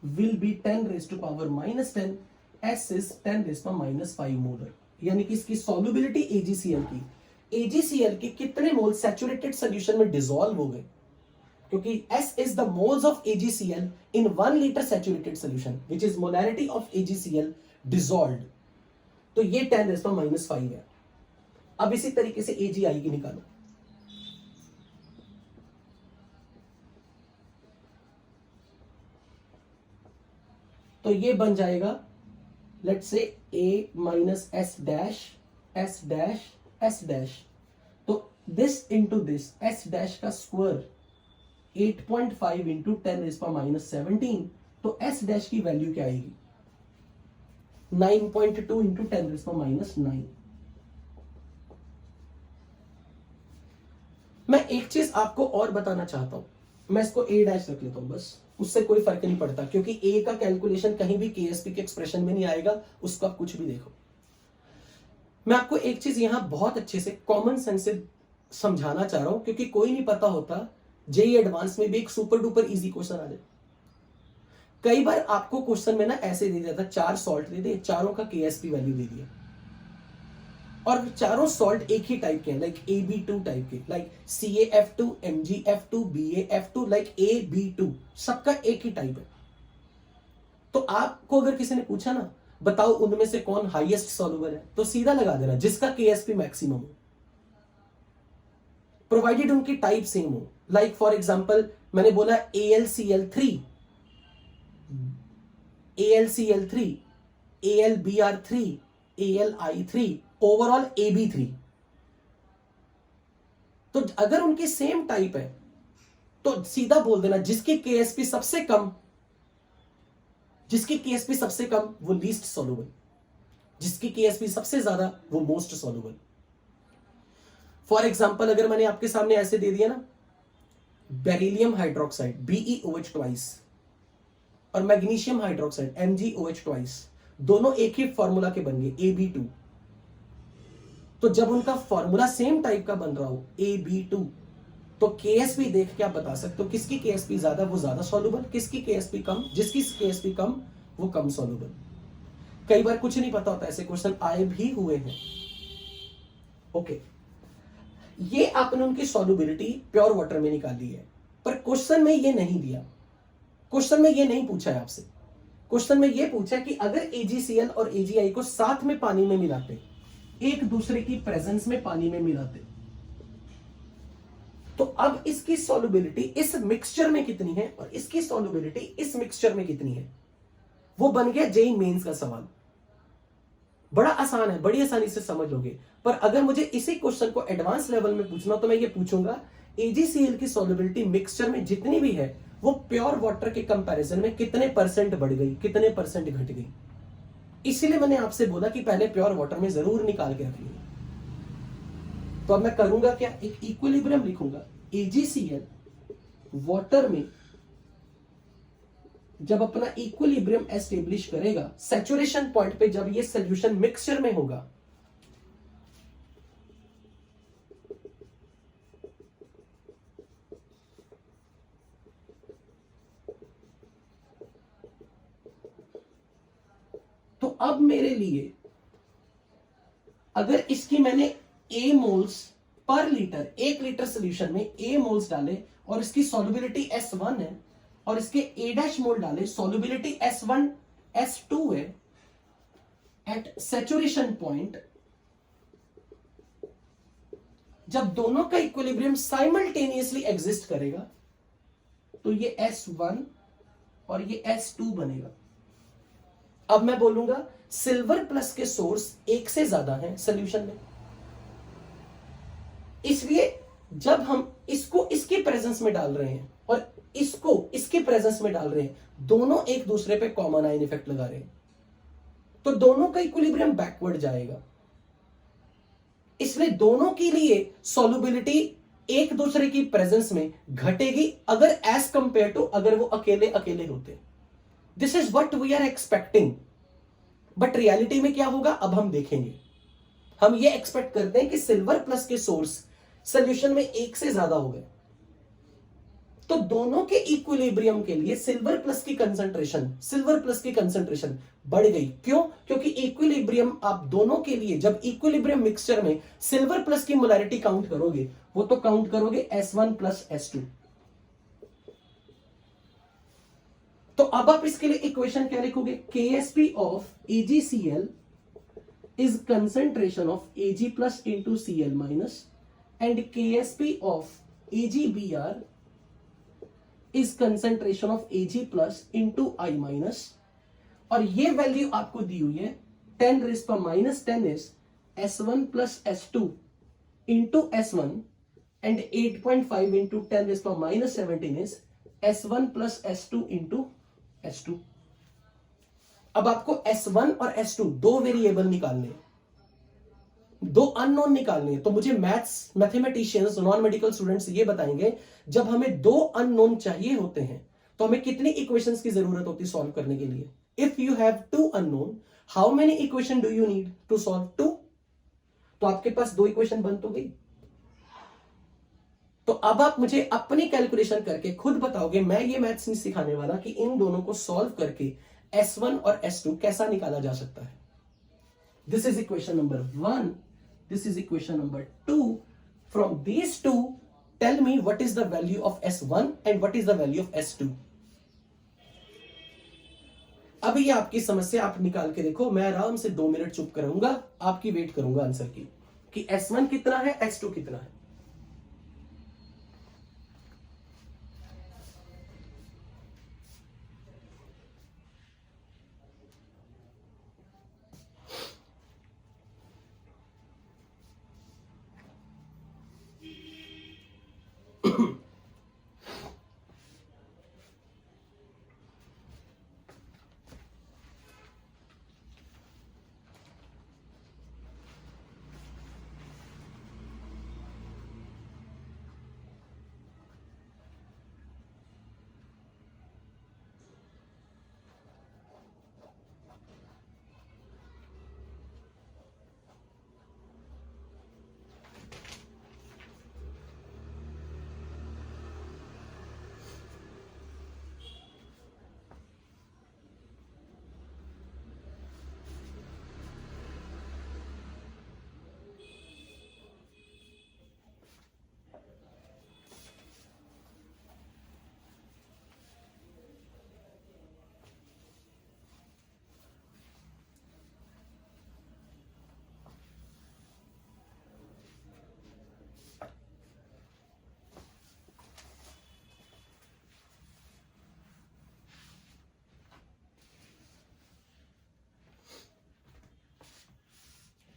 will be 10 raised to power -10, S is 10 raised to -5 molar, यानी कि इसकी सॉल्युबिलिटी AgCl की कितने मोल सैचुरेटेड सॉल्यूशन में डिसॉल्व हो गए, क्योंकि S is the moles of AgCl in 1 liter saturated solution which is molarity of AgCl dissolved, तो ये 10 raised to -5 है। अब इसी तरीके से AgI की निकालो, तो ये बन जाएगा let's say A minus S dash S dash S dash, तो this into this S dash का स्क्वायर 8.5 इंटू 10 raised to -17, तो S dash की वैल्यू क्या आएगी 9.2 इंटू 10 raised to -9। मैं एक चीज आपको और बताना चाहता हूं, मैं इसको A डैश रख लेता हूं बस, उससे कोई फर्क नहीं पड़ता, क्योंकि A का कैलकुलेशन कहीं भी KSP के एक्सप्रेशन में नहीं आएगा, उसको आप कुछ भी देखो। मैं आपको एक चीज यहां बहुत अच्छे से कॉमन सेंस से समझाना चाह रहा हूं, क्योंकि कोई नहीं पता होता जेई एडवांस में भी एक सुपर डुपर इजी क्वेश्चन आ जाए। कई बार आपको क्वेश्चन में ना ऐसे दे दिया था 4 सॉल्ट दे दे, चारों का KSP वैल्यू दे दिया, और चारों सॉल्ट एक ही टाइप के हैं, लाइक AB2 टाइप के, like CaF2 MgF2 BaF2, like AB2 सबका एक ही टाइप है। तो आपको अगर किसी ने पूछा ना बताओ उनमें से कौन हाईएस्ट सॉल्युबल है, तो सीधा लगा देना जिसका KSP मैक्सिमम हो, प्रोवाइडेड उनकी टाइप सेम हो। लाइक फॉर एग्जांपल मैंने बोला AlCl3 AlCl3 AlBr3 AlI3 overall AB3, तो अगर उनकी सेम टाइप है तो सीधा बोल देना जिसकी KSP सबसे कम, जिसकी KSP सबसे कम वो लीस्ट सॉल्युबल, जिसकी KSP सबसे ज्यादा वो मोस्ट सॉल्युबल। फॉर एग्जांपल अगर मैंने आपके सामने ऐसे दे दिया ना बेरिलियम हाइड्रोक्साइड BeOH ट्वाइस और मैग्नीशियम हाइड्रोक्साइड MgOH ट्वाइस, दोनों एक ही फॉर्मूला के बन गए AB2, तो जब उनका फॉर्मूला सेम टाइप का बन रहा हो AB2, तो KSP देख के आप बता सकते हो किसकी KSP ज्यादा वो ज्यादा सॉल्युबल, किसकी KSP कम, जिसकी KSP कम वो कम सॉल्युबल। कई बार कुछ नहीं पता होता, ऐसे क्वेश्चन आए भी हुए हैं। ओके, ये आपने उनकी सॉल्युबिलिटी प्योर वाटर में निकाली है, पर क्वेश्चन में ये नहीं दिया, क्वेश्चन में ये नहीं पूछा है आपसे। क्वेश्चन में ये पूछा कि अगर AgCl और AgI को साथ में पानी में मिलाते, एक दूसरे की प्रेजेंस में पानी में मिलाते, तो अब इसकी सॉल्युबिलिटी इस मिक्सचर में कितनी है और इसकी सॉल्युबिलिटी इस मिक्सचर में कितनी है, वो बन गया जेईई मेंस का सवाल। बड़ा आसान है, बड़ी आसानी से समझ लोगे। पर अगर मुझे इसी क्वेश्चन को एडवांस लेवल में पूछना तो मैं ये पूछूंगा AgCl की सॉल्युबिलिटी मिक्सचर में जितनी भी है वो प्योर वाटर के कंपैरिजन में कितने परसेंट बढ़ गई, कितने परसेंट घट गई। इसीलिए मैंने आपसे बोला कि पहले प्योर वाटर में जरूर निकाल के रखिए। तो अब मैं करूंगा क्या, एक इक्विलिब्रियम लिखूंगा AgCl वाटर में जब अपना इक्विलिब्रियम एस्टेब्लिश करेगा, सैचुरेशन पॉइंट पे जब ये सॉल्यूशन मिक्सचर में होगा, तो अब मेरे लिए अगर इसकी मैंने A मोल्स पर पर लीटर 1 लीटर सोल्यूशन में A मोल्स डाले और इसकी सॉल्युबिलिटी S1 है और इसके A' मोल डाले, सॉल्युबिलिटी S1 S2 है, एट सैचुरेशन पॉइंट जब दोनों का इक्विलिब्रियम साइमल्टेनियसली एग्जिस्ट करेगा तो ये S1 और ये S2 बनेगा। अब मैं बोलूंगा सिल्वर प्लस के सोर्स एक से ज्यादा हैं सॉल्यूशन में, इसलिए जब हम इसको इसके प्रेजेंस में डाल रहे हैं और इसको इसके प्रेजेंस में डाल रहे हैं, दोनों एक दूसरे पे कॉमन आयन इफेक्ट लगा रहे हैं, तो दोनों का इक्विलिब्रियम बैकवर्ड जाएगा। इसलिए दोनों के लिए सॉल्युबिलिटी एक दूसरे की प्रेजेंस में घटेगी अगर एज कंपेयर टू अगर वो अकेले अकेले होते। This is what we are expecting, but reality में क्या होगा अब हम देखेंगे। हम ये एक्सपेक्ट करते हैं कि सिल्वर प्लस के सोर्स सॉल्यूशन में एक से ज्यादा हो गए, तो दोनों के इक्विलिब्रियम के लिए सिल्वर प्लस की कंसंट्रेशन बढ़ गई। क्यों? क्योंकि इक्विलिब्रियम आप दोनों के लिए जब इक्विलिब्रियम मिक्सचर में सिल्वर प्लस की मोलैरिटी काउंट करोगे, वो तो काउंट करोगे S1 प्लस S2। तो अब आप इसके लिए इक्वेशन क्या लिखोगे? KSP of AgCl is concentration of Ag plus into Cl minus and KSP of AgBr is concentration of Ag plus into I minus, और ये वैल्यू आपको दी हुई है 10 raised per minus 10 is S1 plus S2 into S1 and 8.5 into 10 raised per minus 17 is S1 plus S2 into S2। अब आपको S1 और S2 दो variable निकालने, दो अननोन निकालने हैं। तो मुझे मैथमेटिशियंस नॉन मेडिकल स्टूडेंट्स ये बताएंगे जब हमें दो अननोन चाहिए होते हैं तो हमें कितनी इक्वेशंस की जरूरत होती है सॉल्व करने के लिए। If you have two unknown, how many equation do you need to solve two? तो आपके पास दो इक्वेशन बन तो गई। तो अब आप मुझे अपनी कैलकुलेशन करके खुद बताओगे, मैं ये मैथ्स नहीं सिखाने वाला, कि इन दोनों को सॉल्व करके S1 और S2 कैसा निकाला जा सकता है। This is equation number 1, this is equation number 2. From these two, tell me what is the value of S1 and what is the value of S2. अब ये आपकी समस्या आप निकाल के देखो, मैं आराम से 2 मिनट चुप करूंगा, आपकी वेट करूंगा आंसर की कि S1 कितना है, S2 कितना है।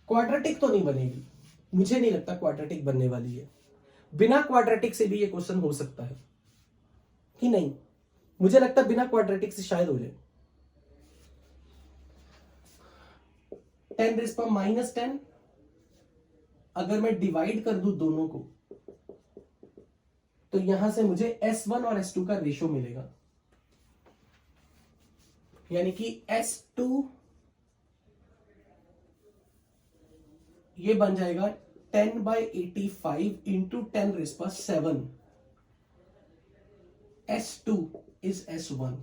क्वाड्रेटिक तो नहीं बनेगी, मुझे नहीं लगता क्वाड्रेटिक बनने वाली है। बिना क्वाड्रेटिक से भी ये क्वेश्चन हो सकता है कि नहीं, मुझे लगता है बिना क्वाड्रेटिक से शायद हो जाए। 10 रेज़ पावर माइनस 10 अगर मैं डिवाइड कर दूं दोनों को, तो यहां से मुझे S1 और S2 का रेशो मिलेगा, यानी कि S2 ये बन जाएगा 10/85 into 10 raise power 7। S2 is S1।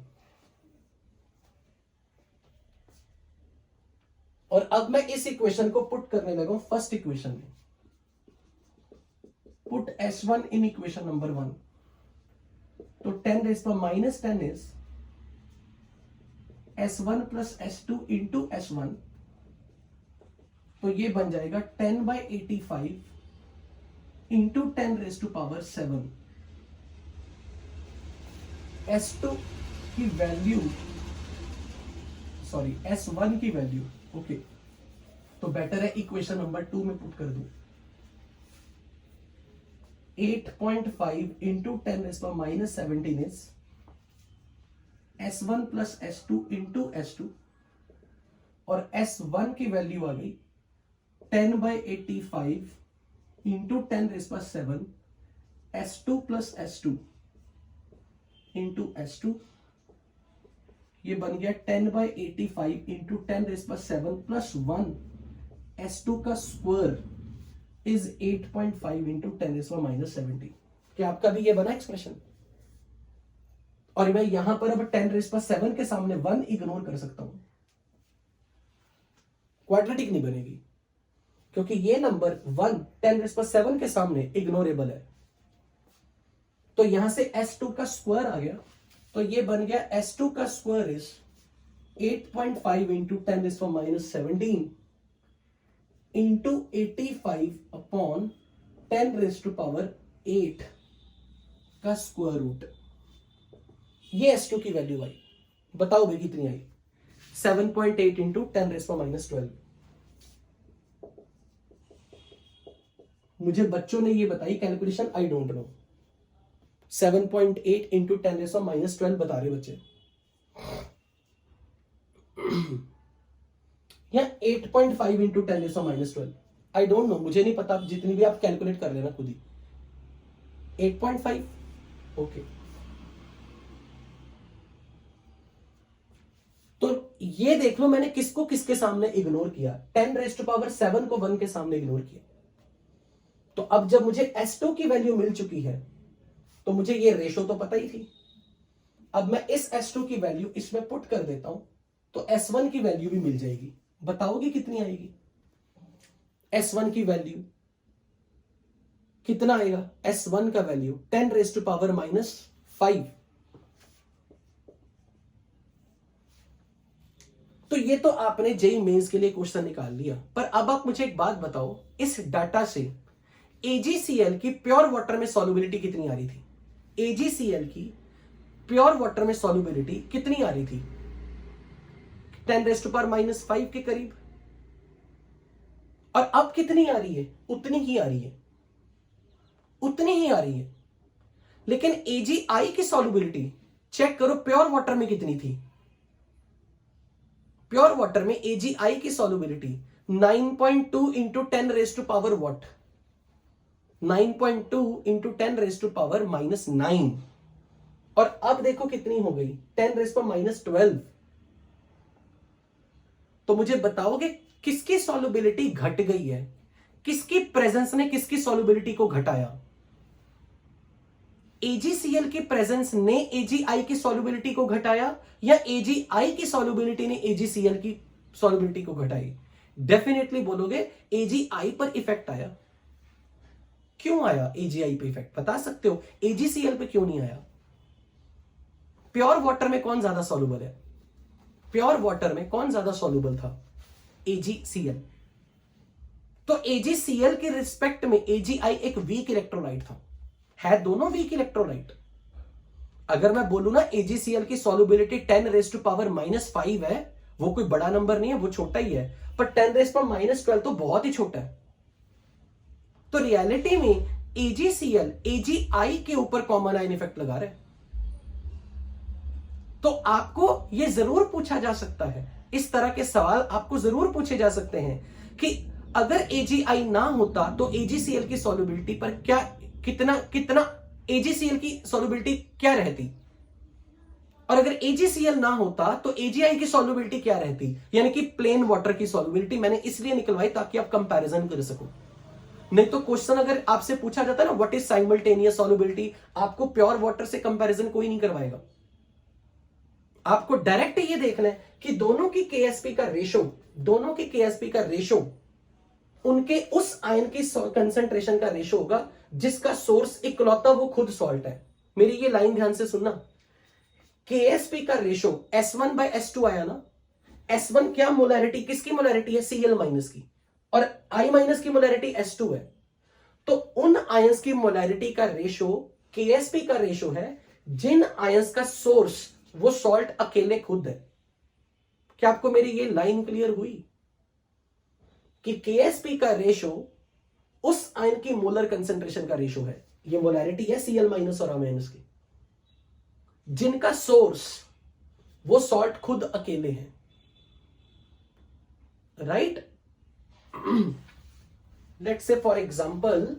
और अब मैं इस इक्वेशन को पुट करने लगा हूं फर्स्ट इक्वेशन में। Put S1 in equation number 1, तो 10 raise power minus 10 is S1 plus S2 into S1, तो ये बन जाएगा 10/85 into 10 raise to power 7। S2 की वैल्यू, सॉरी S1 की वैल्यू, ओके, तो बेटर है इक्वेशन नंबर 2 में पुट कर दूं। 8.5 into 10 raise power minus 17 is S1 plus S2 into S2, और S1 की वैल्यू आ गई 10/85 into 10 raise power 7 S2 plus S2 into S2, ये बन गया 10/85 into 10 raise power 7 plus 1 S2 का square is 8.5 into 10 raise power minus 17। क्या आपका भी ये बना एक्सप्रेशन? और मैं यहां पर अब 10 रेज़ पावर 7 के सामने 1 इग्नोर कर सकता हूं, क्वाड्रेटिक नहीं बनेगी, क्योंकि ये नंबर 1 10 रेज़ पावर 7 के सामने इग्नोरेबल है। तो यहां से S2 का स्क्वायर आ गया, तो ये बन गया S2 का square is 8.5 into 10 raise power minus 17 into 85 upon 10 raise to power 8 का स्क्वायर रूट। ये S2 की वैल्यू आई, बताओगे कितनी आई? 7.8 इंटू 10 रेज़ पावर माइनस 12। मुझे बच्चों ने ये बताई calculation, I don't know. 7.8 into 10 raise power minus 12 बता रहे बच्चे, या 8.5 into 10 raise power minus 12, I don't know, मुझे नहीं पता, जितनी भी आप कैलकुलेट कर लेना खुद ही। 8.5, ओके। तो ये देख लो मैंने किसको किसके सामने इग्नोर किया, 10 रेज़ टू पावर 7 को 1 के सामने इग्नोर किया। तो अब जब मुझे S2 की वैल्यू मिल चुकी है, तो मुझे ये रेशो तो पता ही थी। अब मैं इस S2 की वैल्यू इसमें पुट कर देता हूं, तो S1 की वैल्यू भी मिल जाएगी। बताओगे कितनी आएगी? S1 की वैल्यू कितना आएगा? S1 का value 10 raise to power minus 5। तो ये तो आपने जेईई मेंस के लिए क्वेश्चन निकाल लिया, पर अब आप मुझे एक बात बताओ, इस डाटा से AgCl की प्योर वाटर में सॉल्युबिलिटी कितनी आ रही थी? AgCl की प्योर वाटर में सॉल्युबिलिटी कितनी आ रही थी? 10 रेज़ टू पावर माइनस 5 के करीब। और अब कितनी आ रही है? उतनी ही आ रही है, उतनी ही आ रही है। लेकिन AgI की सॉल्युबिलिटी चेक करो, प्योर वाटर में कितनी थी? प्योर वाटर में AgI की solubility 9.2 into 10 raise to power what? 9.2 into 10 raise to power minus 9। और अब देखो कितनी हो गई, 10 रेज़ पावर माइनस 12। तो मुझे बताओगे किसकी सॉल्युबिलिटी घट गई है? किसकी प्रेजेंस ने किसकी सॉल्युबिलिटी को घटाया? AgCl की प्रेजेंस ने AgI की सॉल्युबिलिटी को घटाया, या AgI की सॉल्युबिलिटी ने AgCl की सॉल्युबिलिटी को घटाई? डेफिनेटली बोलोगे AgI पर इफेक्ट आया। क्यों आया AgI पे इफेक्ट, बता सकते हो? AgCl पे क्यों नहीं आया? प्योर वाटर में कौन ज्यादा सॉल्युबल है? प्योर वाटर में कौन ज्यादा सॉल्युबल था? AgCl। तो AgCl के रिस्पेक्ट में AgI एक वीक इलेक्ट्रोलाइट था, है दोनों वीक इलेक्ट्रोलाइट। अगर मैं बोलूं ना AgCl की solubility 10 raise to power minus 5 है, वो कोई बड़ा नंबर नहीं है, वो छोटा ही है, पर 10 रेज़ पावर माइनस 12 तो बहुत ही छोटा है। तो रियलिटी में AgCl AgI के ऊपर कॉमन आयन इफेक्ट लगा रहा है। तो आपको यह जरूर पूछा जा सकता है, इस तरह के सवाल आपको जरूर पूछे जा सकते हैं कि अगर AgI ना होता तो AgCl की सॉल्युबिलिटी पर क्या कितना AgCl की सॉल्युबिलिटी क्या रहती, और अगर AgCl ना होता तो AgI की सॉल्युबिलिटी क्या रहती, यानी कि प्लेन वाटर की सॉल्युबिलिटी। मैंने इसलिए निकलवाई ताकि आप कंपैरिजन कर सको। नहीं तो क्वेश्चन अगर आपसे पूछा जाता है ना व्हाट इज साइमल्टेनियस सॉल्युबिलिटी, आपको प्योर वाटर से कंपैरिजन कोई नहीं करवाएगा। आपको डायरेक्ट ये देखना है कि दोनों की KSP का रेशो उनके उस आयन की कंसंट्रेशन का रेशो होगा जिसका सोर्स इकलौता वो खुद सॉल्ट है। मेरी ये लाइन ध्यान से सुनना, KSP का रेशो S1/S2 आया ना, S1 क्या मोलैरिटी, किसकी मोलैरिटी है, Cl माइनस की, और I माइनस की मोलैरिटी S2 है। तो उन आयंस की मोलैरिटी का रेशो KSP का रेशो है जिन आयंस का सोर्स वो सॉल्ट अकेले खुद है। क्या आपको मेरी ये लाइन क्लियर हुई कि KSP का रेशो उस आयन की मोलर कंसेंट्रेशन का रेशो है। ये मोलैरिटी है Cl माइनस और I माइनस की, जिनका सोर्स वो सॉल्ट खुद अकेले हैं, right. Let's say for example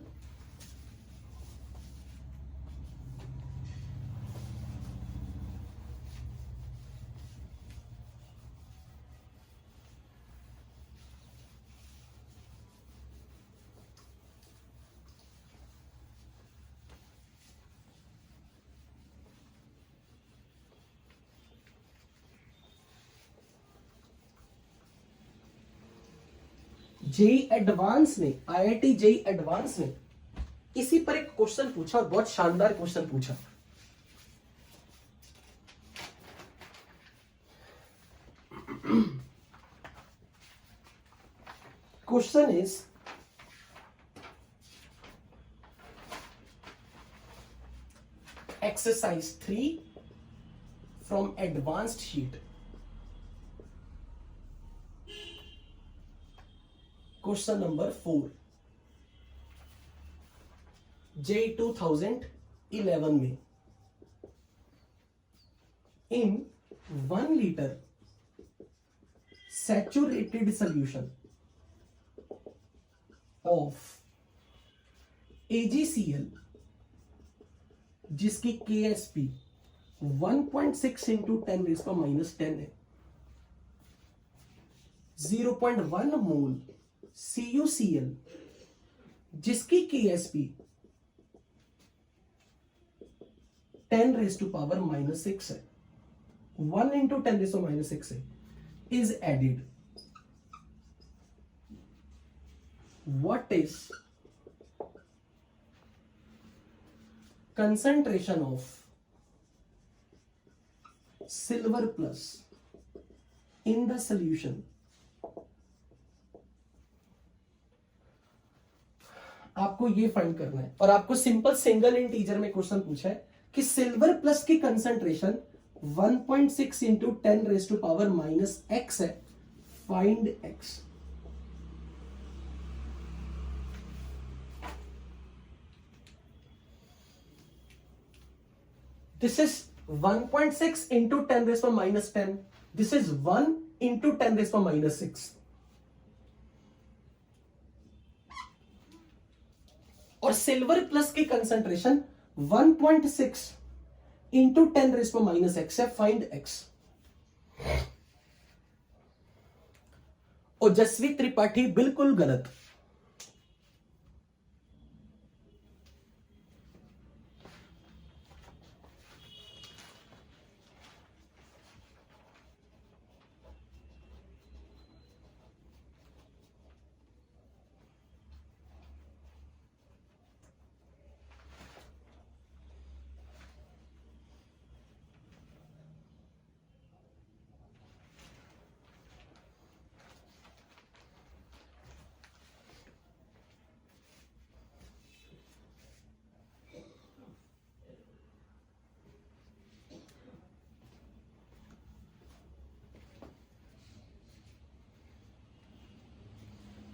JEE advance ने, IIT जेई एडवांस ने इसी पर एक क्वेश्चन पूछा और बहुत शानदार क्वेश्चन पूछा। Question is exercise 3 from advanced sheet. Question number 4, JEE 2011 में, in 1 liter saturated solution of AgCl जिसकी KSP 1.6 इंटू 10⁻10 है, 0.1 मोल CuCl जिसकी KSP 10⁻6 है, 1 इंटू 10⁻6 है, is added. What is concentration of silver plus in the solution? आपको ये find करना है और आपको सिंपल सिंगल इंटीजर में क्वेश्चन पूछा है कि सिल्वर प्लस की कंसंट्रेशन 1.6 इंटू 10⁻⁻x है, find x। This is 1.6 into 10⁻10. This is 1 into 10⁻6. और सिल्वर प्लस की कंसंट्रेशन 1.6 इंटू 10⁻x है, फाइंड x। ओजस्वी त्रिपाठी बिल्कुल गलत।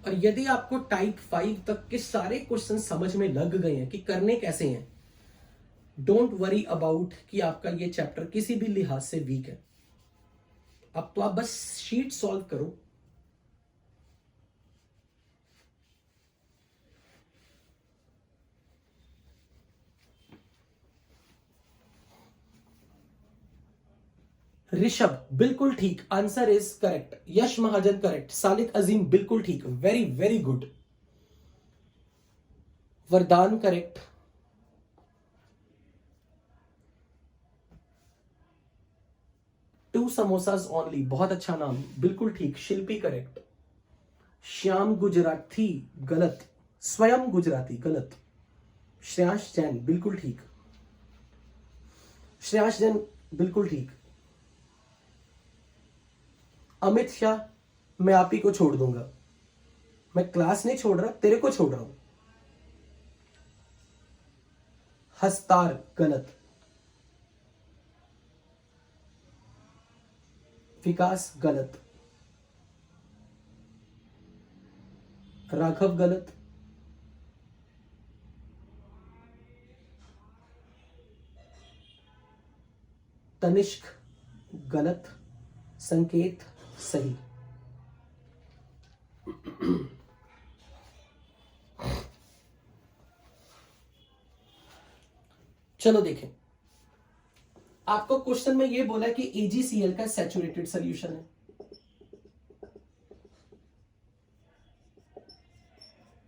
और यदि आपको टाइप 5 तक के सारे क्वेश्चन समझ में लग गए हैं कि करने कैसे हैं, डोंट वरी अबाउट कि आपका ये चैप्टर किसी भी लिहाज से वीक है। अब तो आप बस शीट सॉल्व करो। ऋषभ बिल्कुल ठीक, answer is correct. Yash Mahajan correct, Salik Azim बिल्कुल ठीक, very very good. Vardaan correct, two samosas only, बहुत अच्छा नाम, बिल्कुल ठीक। शिल्पी करेक्ट, श्याम गुजराती गलत, स्वयं गुजराती गलत, श्रेयांश जैन बिल्कुल ठीक, श्रेयांश जैन बिल्कुल ठीक। अमित शाह, मैं आप ही को छोड़ दूंगा, मैं क्लास नहीं छोड़ रहा, तेरे को छोड़ रहा हूं। हस्तार गलत। विकास गलत। राघव गलत। तनिष्क गलत। संकेत सही। चलो देखें, आपको क्वेश्चन में ये बोला कि AgCl का सैचुरेटेड सोल्यूशन है।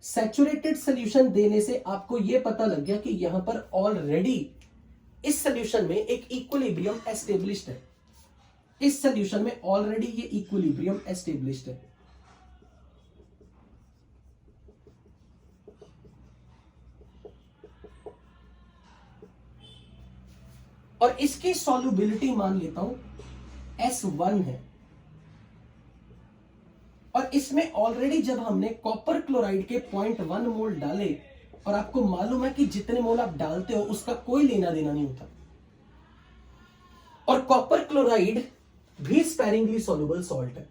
सैचुरेटेड सोल्यूशन देने से आपको यह पता लग गया कि यहां पर ऑलरेडी इस सोल्यूशन में एक इक्विलिब्रियम एस्टेब्लिश्ड है। इस सोल्यूशन में ऑलरेडी ये इक्विलिब्रियम एस्टेब्लिश्ड है। और इसकी सॉल्युबिलिटी मान लेता हूं S1 है। और इसमें ऑलरेडी जब हमने कॉपर क्लोराइड के 0.1 मोल डाले, और आपको मालूम है कि जितने मोल आप डालते हो उसका कोई लेना देना नहीं होता, और कॉपर क्लोराइड भी स्पेरिंगली सॉल्युबल सॉल्ट है।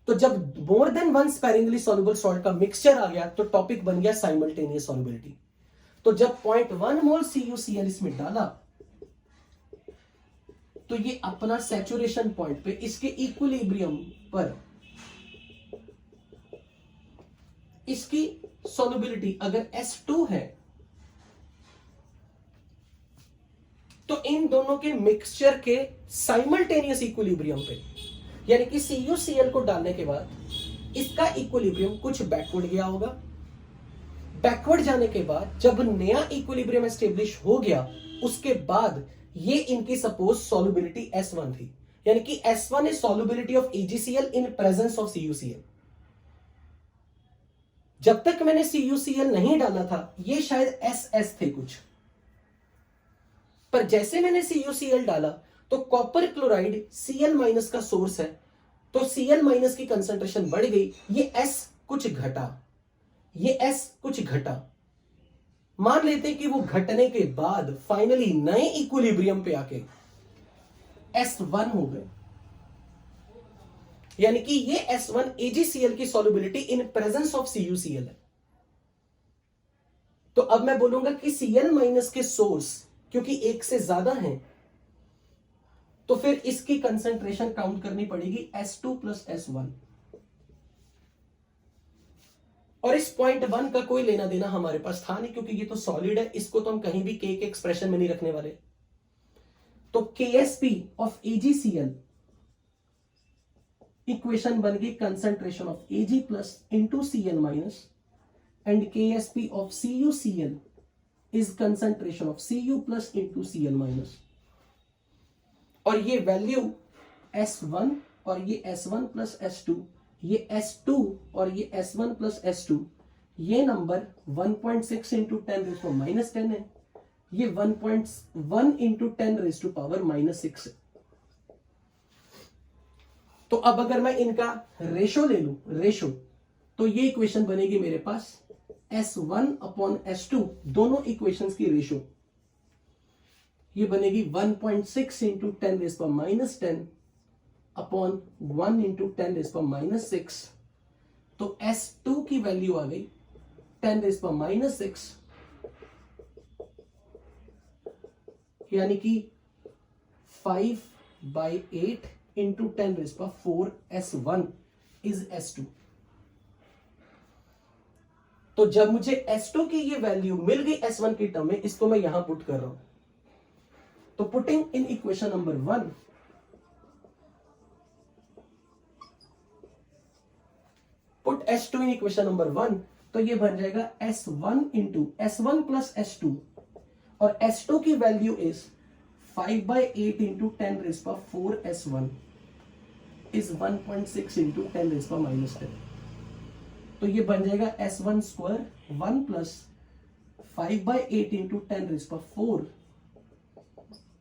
तो जब more than one sparingly soluble salt का मिक्सचर आ गया तो टॉपिक बन गया साइमल्टेनियस सॉल्युबिलिटी। तो जब 0.1 मोल CuCl इसमें डाला तो ये अपना सैचुरेशन पॉइंट पे इसके इक्विलिब्रियम पर इसकी सॉल्युबिलिटी अगर S2 है तो इन दोनों के मिक्सचर के साइमल्टेनियस इक्विलिब्रियम पे, यानी कि CuCl को डालने के बाद इसका इक्विलिब्रियम कुछ बैकवर्ड गया होगा। बैकवर्ड जाने के बाद जब नया इक्विलिब्रियम एस्टेब्लिश हो गया उसके बाद ये इनकी सपोज सॉल्युबिलिटी S1 थी, यानी कि S1 is solubility of AgCl in presence of CuCl। जब तक मैंने CuCl नहीं डाला था ये शायद SS थे कुछ, पर जैसे मैंने CuCl डाला तो कॉपर क्लोराइड Cl- का सोर्स है, तो Cl- की कंसंट्रेशन बढ़ गई, ये S कुछ घटा, ये S कुछ घटा। मान लेते कि वो घटने के बाद फाइनली नए इक्विलिब्रियम पे आके S1 हो गए, यानी कि ये S1 AgCl की solubility in presence of CuCl है। तो अब मैं बोलूंगा कि Cl- के सोर्स क्योंकि एक से ज्यादा हैं, तो फिर इसकी कंसंट्रेशन काउंट करनी पड़ेगी S2 + S1। और इस 0.1 का कोई लेना देना हमारे पास था नहीं क्योंकि ये तो सॉलिड है, इसको तो हम कहीं भी के एक्सप्रेशन में नहीं रखने वाले। तो KSP ऑफ AgCl इक्वेशन बन गई concentration of Ag plus into Cl- and KSP of CuCl is concentration of Cu plus into Cl-। और ये वैल्यू S1 और ये S1 प्लस S2, ये S2 और ये S1 प्लस S2, ये नंबर 1.6 इंटू 10⁻⁻10 है, ये 1.1 इंटू 10⁻⁻6 है। तो अब अगर मैं इनका रेशो ले लूं, रेशो, तो ये इक्वेशन बनेगी मेरे पास S1/S2, दोनों इक्वेशंस की रेशो ये बनेगी 1.6 इंटू 10⁻10 अपॉन 1 इंटू 10⁻6। तो S2 की वैल्यू आ गई 10⁻6, यानी कि 5/8 इंटू 10⁻4 S1 इज S2। तो जब मुझे S2 की ये वैल्यू मिल गई S1 की टर्म में, इसको मैं यहां पुट कर रहा हूं। तो putting in equation number 1, put S2 in equation number 1, तो ये बन जाएगा S1 into S1 plus S2, और S2 की value is 5/8 into 10⁻4 S1 is 1.6 into 10⁻10। तो ये बन जाएगा S1 स्क्वायर 1 प्लस 5/8 इंटू 10⁴,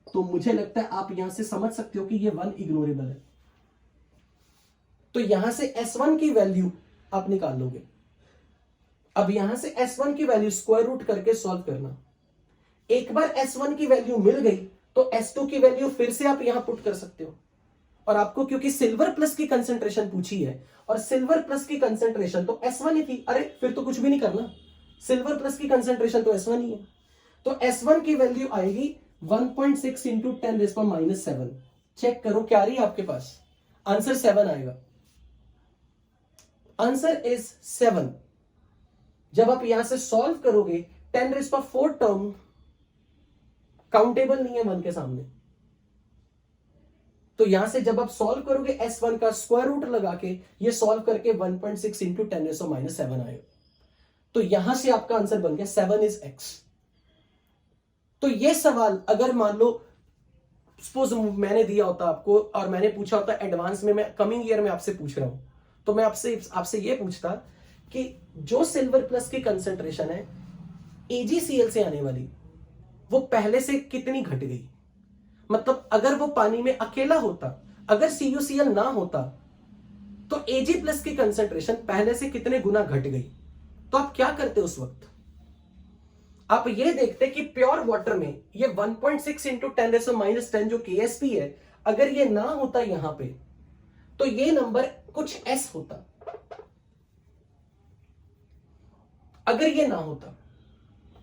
तो मुझे लगता है आप यहां से समझ सकते हो कि ये 1 इग्नोरेबल है। तो यहां से S1 की वैल्यू आप निकाल लोगे। अब यहां से S1 की वैल्यू स्क्वायर रूट करके सॉल्व करना। एक बार S1 की वैल्यू मिल गई तो S2 की वैल्यू फिर से आप यहां पुट कर सकते हो। और आपको क्योंकि सिल्वर प्लस की कंसेंट्रेशन पूछी है और सिल्वर प्लस की कंसेंट्रेशन तो S1 ही थी, अरे फिर तो कुछ भी नहीं करना, सिल्वर प्लस की कंसेंट्रेशन तो S1 ही है। तो S1 की वैल्यू आएगी 1.6 इंटू 10⁻⁷। चेक करो क्या आ रही है आपके पास, आंसर 7 आएगा। Answer is 7। जब आप यहां से सॉल्व करोगे 10⁴ टर्म काउंटेबल नहीं है 1 के सामने, तो यहां से जब आप सॉल्व करोगे S1 का स्क्वायर रूट लगा के ये सॉल्व करके 1.6 इंटू 10⁻⁷ आएगा। तो यहां से आपका आंसर बन गया 7 इज x। तो ये सवाल अगर मान लो सपोज मैंने दिया होता आपको और मैंने पूछा होता एडवांस में, मैं कमिंग ईयर में आपसे पूछ रहा हूं, तो मैं आपसे ये पूछता कि जो सिल्वर प्लस की कंसेंट्रेशन है AgCl से आने वाली वो पहले से कितनी घट गई। मतलब अगर वो पानी में अकेला होता, अगर CuCl ना होता तो Ag प्लस की कंसेंट्रेशन पहले से कितने गुना घट गई। तो आप क्या करते उस वक्त, आप ये देखते कि प्योर वाटर में ये 1.6 इंटू 10⁻⁻10 जो KSP है, अगर ये ना होता यहां पे तो ये नंबर कुछ S होता। अगर ये ना होता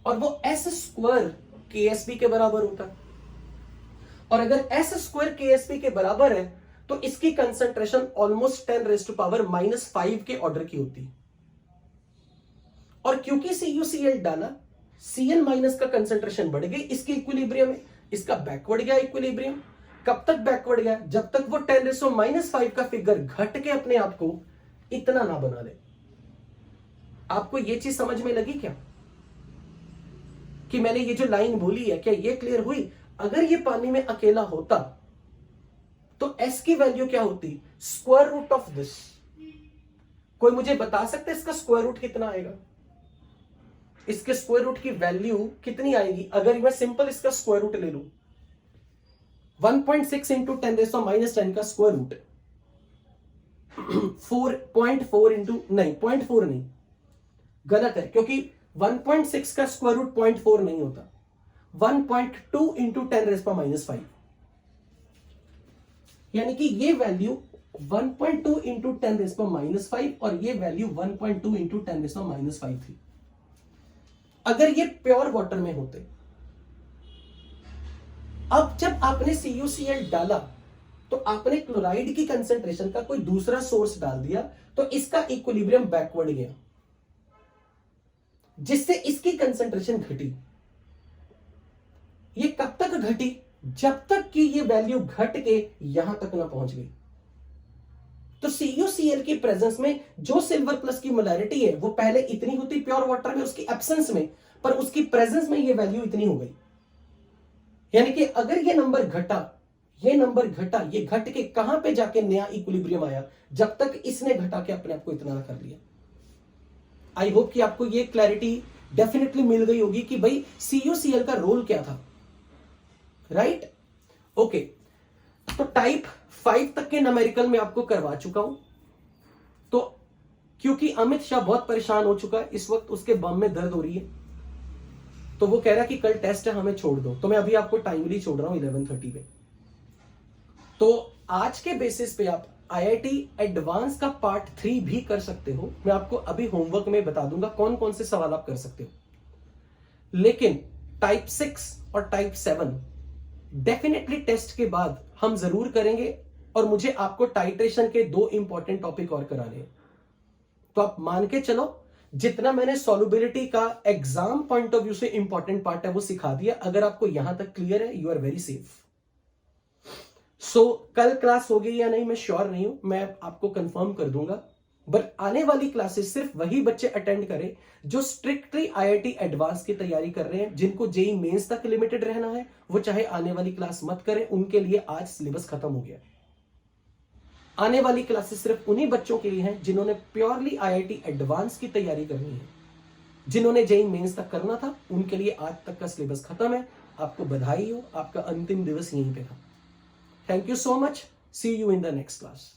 और वो S² KSP के बराबर होता, और अगर S² KSP के बराबर है तो इसकी कंसेंट्रेशन ऑलमोस्ट 10⁻⁻5 के ऑर्डर की होती। और क्योंकि CuCl डाला, Cl माइनस का कंसेंट्रेशन बढ़ गई इसके इक्विलिब्रियम में, इसका बैकवर्ड गया इक्विलिब्रियम। कब तक बैकवर्ड गया, जब तक वो 10⁻⁻5 का फिगर घट के अपने आप को इतना ना बना ले। आपको ये चीज समझ में लगी क्या कि मैंने ये जो लाइन बोली है, क्या ये क्लियर हुई। अगर ये पानी में अकेला होता तो S की वैल्यू क्या होती, स्क्वायर रूट ऑफ दिस। कोई मुझे बता सकता है इसका स्क्वायर रूट कितना आएगा, इसके स्क्वायर रूट की वैल्यू कितनी आएगी। अगर मैं सिंपल इसका स्क्वायर रूट ले लूं 1.6 इंटू 10⁻⁻10 का स्क्वायर रूट 4.4 इंटू नहीं 0.4 नहीं, गलत है क्योंकि 1.6 का स्क्वायर रूट 0.4 नहीं होता, 1.2 इंटू 10⁻⁻5, यानी कि ये वैल्यू 1.2 इंटू 10⁻⁻5 और ये वैल्यू 1.2 इंटू 10⁻⁻5 थी। अगर ये प्योर वाटर में होते, अब जब आपने CuCl डाला तो आपने क्लोराइड की कंसेंट्रेशन का कोई दूसरा सोर्स डाल दिया तो इसका इक्विलिब्रियम बैकवर्ड गया, जिससे इसकी कंसेंट्रेशन घटी। ये कब तक घटी, जब तक कि ये वैल्यू घट के यहां तक ना पहुंच गई। तो CuCl की प्रेजेंस में जो सिल्वर प्लस की मोलैरिटी है वो पहले इतनी होती प्योर वाटर में उसकी एब्सेंस में, पर उसकी प्रेजेंस में ये वैल्यू इतनी हो गई। यानी कि अगर ये नंबर घटा, ये घट के कहां पे जाके नया इक्विलिब्रियम आया, जब तक इसने घटा के अपने आप को इतना कर लिया। आई होप कि आपको ये क्लैरिटी डेफिनेटली मिल गई होगी कि भाई CuCl का रोल क्या था, राइट। ओके, तो टाइप 5 तक के न्यूमेरिकल में आपको करवा चुका हूं। तो क्योंकि अमित शाह बहुत परेशान हो चुका है इस वक्त, उसके बम में दर्द हो रही है, तो वो कह रहा है कि कल टेस्ट है हमें छोड़ दो, तो मैं अभी आपको टाइमली छोड़ रहा हूं 11:30 पे। तो आज के बेसिस पे आप IIT एडवांस का पार्ट 3 भी कर सकते हो। मैं आपको अभी होमवर्क में बता दूंगा कौन कौन से सवाल आप कर सकते हो, लेकिन टाइप 6 और टाइप 7 डेफिनेटली टेस्ट के बाद हम जरूर करेंगे, और मुझे आपको टाइट्रेशन के 2 इंपॉर्टेंट टॉपिक और कराने हैं। तो आप मान के चलो जितना मैंने सॉल्युबिलिटी का एग्जाम पॉइंट ऑफ व्यू से इंपॉर्टेंट पार्ट है वो सिखा दिया। अगर आपको यहां तक क्लियर है, यू आर वेरी सेफ। सो कल क्लास होगी या नहीं मैं श्योर नहीं हूं, मैं आपको कंफर्म कर दूंगा। बट आने वाली क्लासेस सिर्फ वही बच्चे अटेंड करें जो स्ट्रिक्टली IIT एडवांस की तैयारी कर रहे हैं, जिनको जेई मेंस तक लिमिटेड रहना है, वो चाहे आने वाली क्लास मत करें, उनके लिए आज सिलेबस खत्म हो गया। आने वाली क्लासेस सिर्फ उन्हीं बच्चों के लिए हैं जिन्होंने प्योरली IIT एडवांस की तैयारी करनी है, जिन्होंने जेईई मेंस तक करना था उनके लिए आज तक का सिलेबस खत्म है। आपको बधाई हो, आपका अंतिम दिवस यहीं पे था। Thank you so much, see you in the next class.